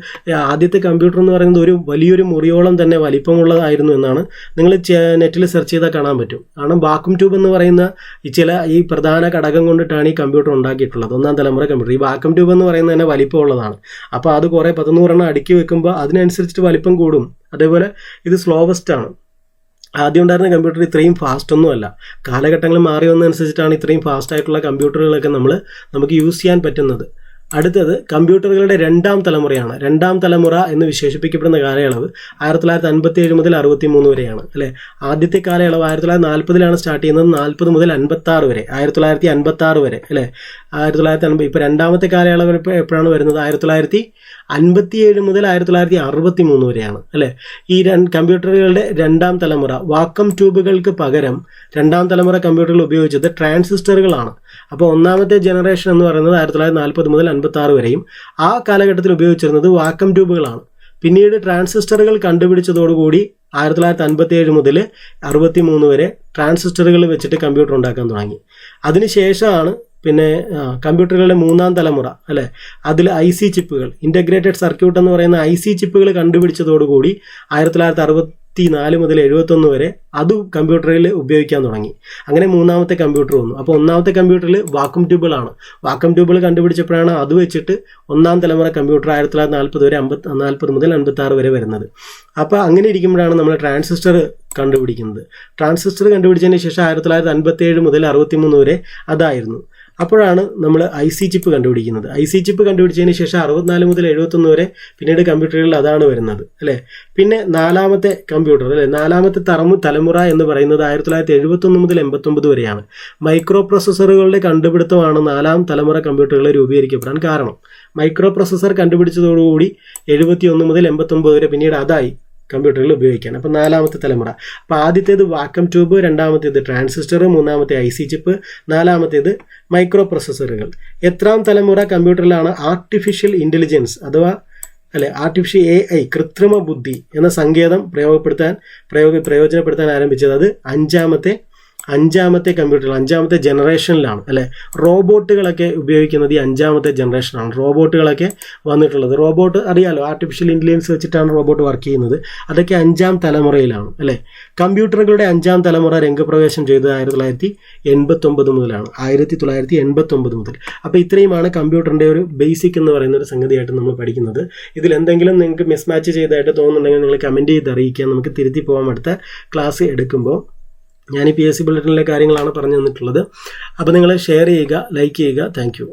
ആദ്യത്തെ കമ്പ്യൂട്ടർ എന്ന് പറയുന്നത് ഒരു വലിയൊരു മുറിയോളം തന്നെ വലിപ്പമുള്ളതായിരുന്നു എന്നാണ് നിങ്ങൾ നെറ്റിൽ സെർച്ച് ചെയ്താൽ കാണാൻ പറ്റും. കാരണം വാക്വം ട്യൂബ് എന്ന് പറയുന്ന ഈ പ്രധാന ഘടകം കൊണ്ടിട്ടാണ് ഈ കമ്പ്യൂട്ടർ ഉണ്ടാക്കിയിട്ടുള്ളത്. ഒന്നാം തലമുറ കമ്പ്യൂട്ടർ. ഈ വാക്വം ട്യൂബ് എന്ന് പറയുന്നത് തന്നെ വലിപ്പം ഉള്ളതാണ്. അപ്പോൾ അത് കുറേ 100 അടുക്കി വെക്കുമ്പോൾ അതിനനുസരിച്ചിട്ട് വലിപ്പം കൂടും. അതേപോലെ ഇത് സ്ലോവസ്റ്റ് ആണ്. ആദ്യം ഉണ്ടായിരുന്ന കമ്പ്യൂട്ടർ ഇത്രയും ഫാസ്റ്റ് ഒന്നുമല്ല. കാലഘട്ടങ്ങൾ മാറി വന്നതനുസരിച്ചിട്ടാണ് ഇത്രയും ഫാസ്റ്റ് ആയിട്ടുള്ള കമ്പ്യൂട്ടറുകളൊക്കെ നമുക്ക് യൂസ് ചെയ്യാൻ പറ്റുന്നത്. അടുത്തത് കമ്പ്യൂട്ടറുകളുടെ രണ്ടാം തലമുറയാണ്. രണ്ടാം തലമുറ എന്ന് വിശേഷിപ്പിക്കപ്പെടുന്ന കാലയളവ് 1957 മുതൽ 63 വരെയാണ് അല്ലേ. ആദ്യത്തെ കാലയളവ് 1940 സ്റ്റാർട്ട് ചെയ്യുന്നത്, 40 മുതൽ 56 വരെ, 1956 വരെ അല്ലേ. 1950 ഇപ്പോൾ രണ്ടാമത്തെ കാലയളവ് എപ്പോഴാണ് വരുന്നത്? 1957 മുതൽ 1963 വരെയാണ് അല്ലേ. ഈ കമ്പ്യൂട്ടറുകളുടെ രണ്ടാം തലമുറ വാക്വം ട്യൂബുകൾക്ക് പകരം രണ്ടാം തലമുറ കമ്പ്യൂട്ടറുകൾ ഉപയോഗിച്ചത് ട്രാൻസിസ്റ്ററുകളാണ്. അപ്പോൾ ഒന്നാമത്തെ ജനറേഷൻ എന്ന് പറയുന്നത് 1940 മുതൽ 56 വരെയും ആ കാലഘട്ടത്തിൽ ഉപയോഗിച്ചിരുന്നത് വാക്വം ട്യൂബുകളാണ്. പിന്നീട് ട്രാൻസിസ്റ്ററുകൾ കണ്ടുപിടിച്ചതോടുകൂടി 1957 മുതൽ 63 വരെ ട്രാൻസിസ്റ്ററുകൾ വെച്ചിട്ട് കമ്പ്യൂട്ടർ ഉണ്ടാക്കാൻ തുടങ്ങി. അതിനുശേഷമാണ് പിന്നെ കമ്പ്യൂട്ടറുകളുടെ മൂന്നാം തലമുറ അല്ലേ. അതിൽ IC ചിപ്പുകൾ, ഇൻ്റഗ്രേറ്റഡ് സർക്യൂട്ട് എന്ന് പറയുന്ന IC ചിപ്പുകൾ കണ്ടുപിടിച്ചതോടുകൂടി 1964 മുതൽ 71 വരെ അത് കമ്പ്യൂട്ടറിൽ ഉപയോഗിക്കാൻ തുടങ്ങി. അങ്ങനെ മൂന്നാമത്തെ കമ്പ്യൂട്ടർ വന്നു. അപ്പോൾ ഒന്നാമത്തെ കമ്പ്യൂട്ടറിൽ വാക്വം ട്യൂബുകളാണ്. വാക്വം ട്യൂബുകൾ കണ്ടുപിടിച്ചപ്പോഴാണ് അത് വെച്ചിട്ട് ഒന്നാം തലമുറ കമ്പ്യൂട്ടർ 1940 വരെ 40 മുതൽ 56 വരെ വരുന്നത്. അപ്പോൾ അങ്ങനെ ഇരിക്കുമ്പോഴാണ് നമ്മൾ ട്രാൻസിസ്റ്റർ കണ്ടുപിടിക്കുന്നത്. ട്രാൻസിസ്റ്റർ കണ്ടുപിടിച്ചതിന് ശേഷം 1957 മുതൽ 63 വരെ അതായിരുന്നു. അപ്പോഴാണ് നമ്മൾ IC ചിപ്പ് കണ്ടുപിടിക്കുന്നത്. IC ചിപ്പ് കണ്ടുപിടിച്ചതിന് ശേഷം 64 മുതൽ 71 വരെ പിന്നീട് കമ്പ്യൂട്ടറുകളിൽ അതാണ് വരുന്നത് അല്ലേ. പിന്നെ നാലാമത്തെ കമ്പ്യൂട്ടർ അല്ലേ, നാലാമത്തെ തലമുറ എന്ന് പറയുന്നത് 1971 മുതൽ 89 വരെയാണ്. മൈക്രോ പ്രോസസ്സറുകളുടെ കണ്ടുപിടുത്തമാണ് നാലാം തലമുറ കമ്പ്യൂട്ടറുകൾ രൂപീകരിക്കപ്പെടാൻ കാരണം. മൈക്രോ പ്രോസസ്സർ കണ്ടുപിടിച്ചതോടുകൂടി 71 മുതൽ 89 വരെ പിന്നീട് അതായി കമ്പ്യൂട്ടറിൽ ഉപയോഗിക്കാൻ. അപ്പോൾ നാലാമത്തെ തലമുറ. അപ്പോൾ ആദ്യത്തേത് വാക്വം ട്യൂബ്, രണ്ടാമത്തേത് ട്രാൻസിസ്റ്റർ, മൂന്നാമത്തെ IC ചിപ്പ്, നാലാമത്തേത് മൈക്രോ പ്രോസസ്സറുകൾ. എത്രാം തലമുറ കമ്പ്യൂട്ടറിലാണ് ആർട്ടിഫിഷ്യൽ ഇൻ്റലിജൻസ് അഥവാ ആർട്ടിഫിഷ്യൽ AI കൃത്രിമ ബുദ്ധി എന്ന സങ്കേതം പ്രയോജനപ്പെടുത്താൻ ആരംഭിച്ചത്? അത് അഞ്ചാമത്തെ കമ്പ്യൂട്ടർ, അഞ്ചാമത്തെ ജനറേഷനിലാണ് അല്ലേ. റോബോട്ടുകളൊക്കെ ഉപയോഗിക്കുന്നത് ഈ അഞ്ചാമത്തെ ജനറേഷനാണ്. റോബോട്ടുകളൊക്കെ വന്നിട്ടുള്ളത്, റോബോട്ട് അറിയാലോ, ആർട്ടിഫിഷ്യൽ ഇൻ്റലിജൻസ് വെച്ചിട്ടാണ് റോബോട്ട് വർക്ക് ചെയ്യുന്നത്. അതൊക്കെ അഞ്ചാം തലമുറയിലാണ് അല്ലേ. കമ്പ്യൂട്ടറുകളുടെ അഞ്ചാം തലമുറ രംഗപ്രവേശം ചെയ്തത് 1989 മുതലാണ്, 1989 മുതൽ. അപ്പോൾ ഇത്രയുമാണ് കമ്പ്യൂട്ടറിൻ്റെ ഒരു ബേസിക് എന്ന് പറയുന്ന ഒരു സംഗതിയായിട്ട് നമ്മൾ പഠിക്കുന്നത്. ഇതിൽ എന്തെങ്കിലും നിങ്ങൾക്ക് മിസ്മാച്ച് ചെയ്തതായിട്ട് തോന്നുന്നുണ്ടെങ്കിൽ നിങ്ങൾ കമൻറ്റ് ചെയ്ത് അറിയിക്കുക, നമുക്ക് തിരുത്തി പോകാൻ അടുത്ത ക്ലാസ് എടുക്കുമ്പോൾ. ഞാൻ ഈ PSC ബുള്ളറ്റിനിലെ കാര്യങ്ങളാണ് പറഞ്ഞു തന്നിട്ടുള്ളത്. അപ്പോൾ നിങ്ങൾ ഷെയർ ചെയ്യുക, ലൈക്ക് ചെയ്യുക. Thank you.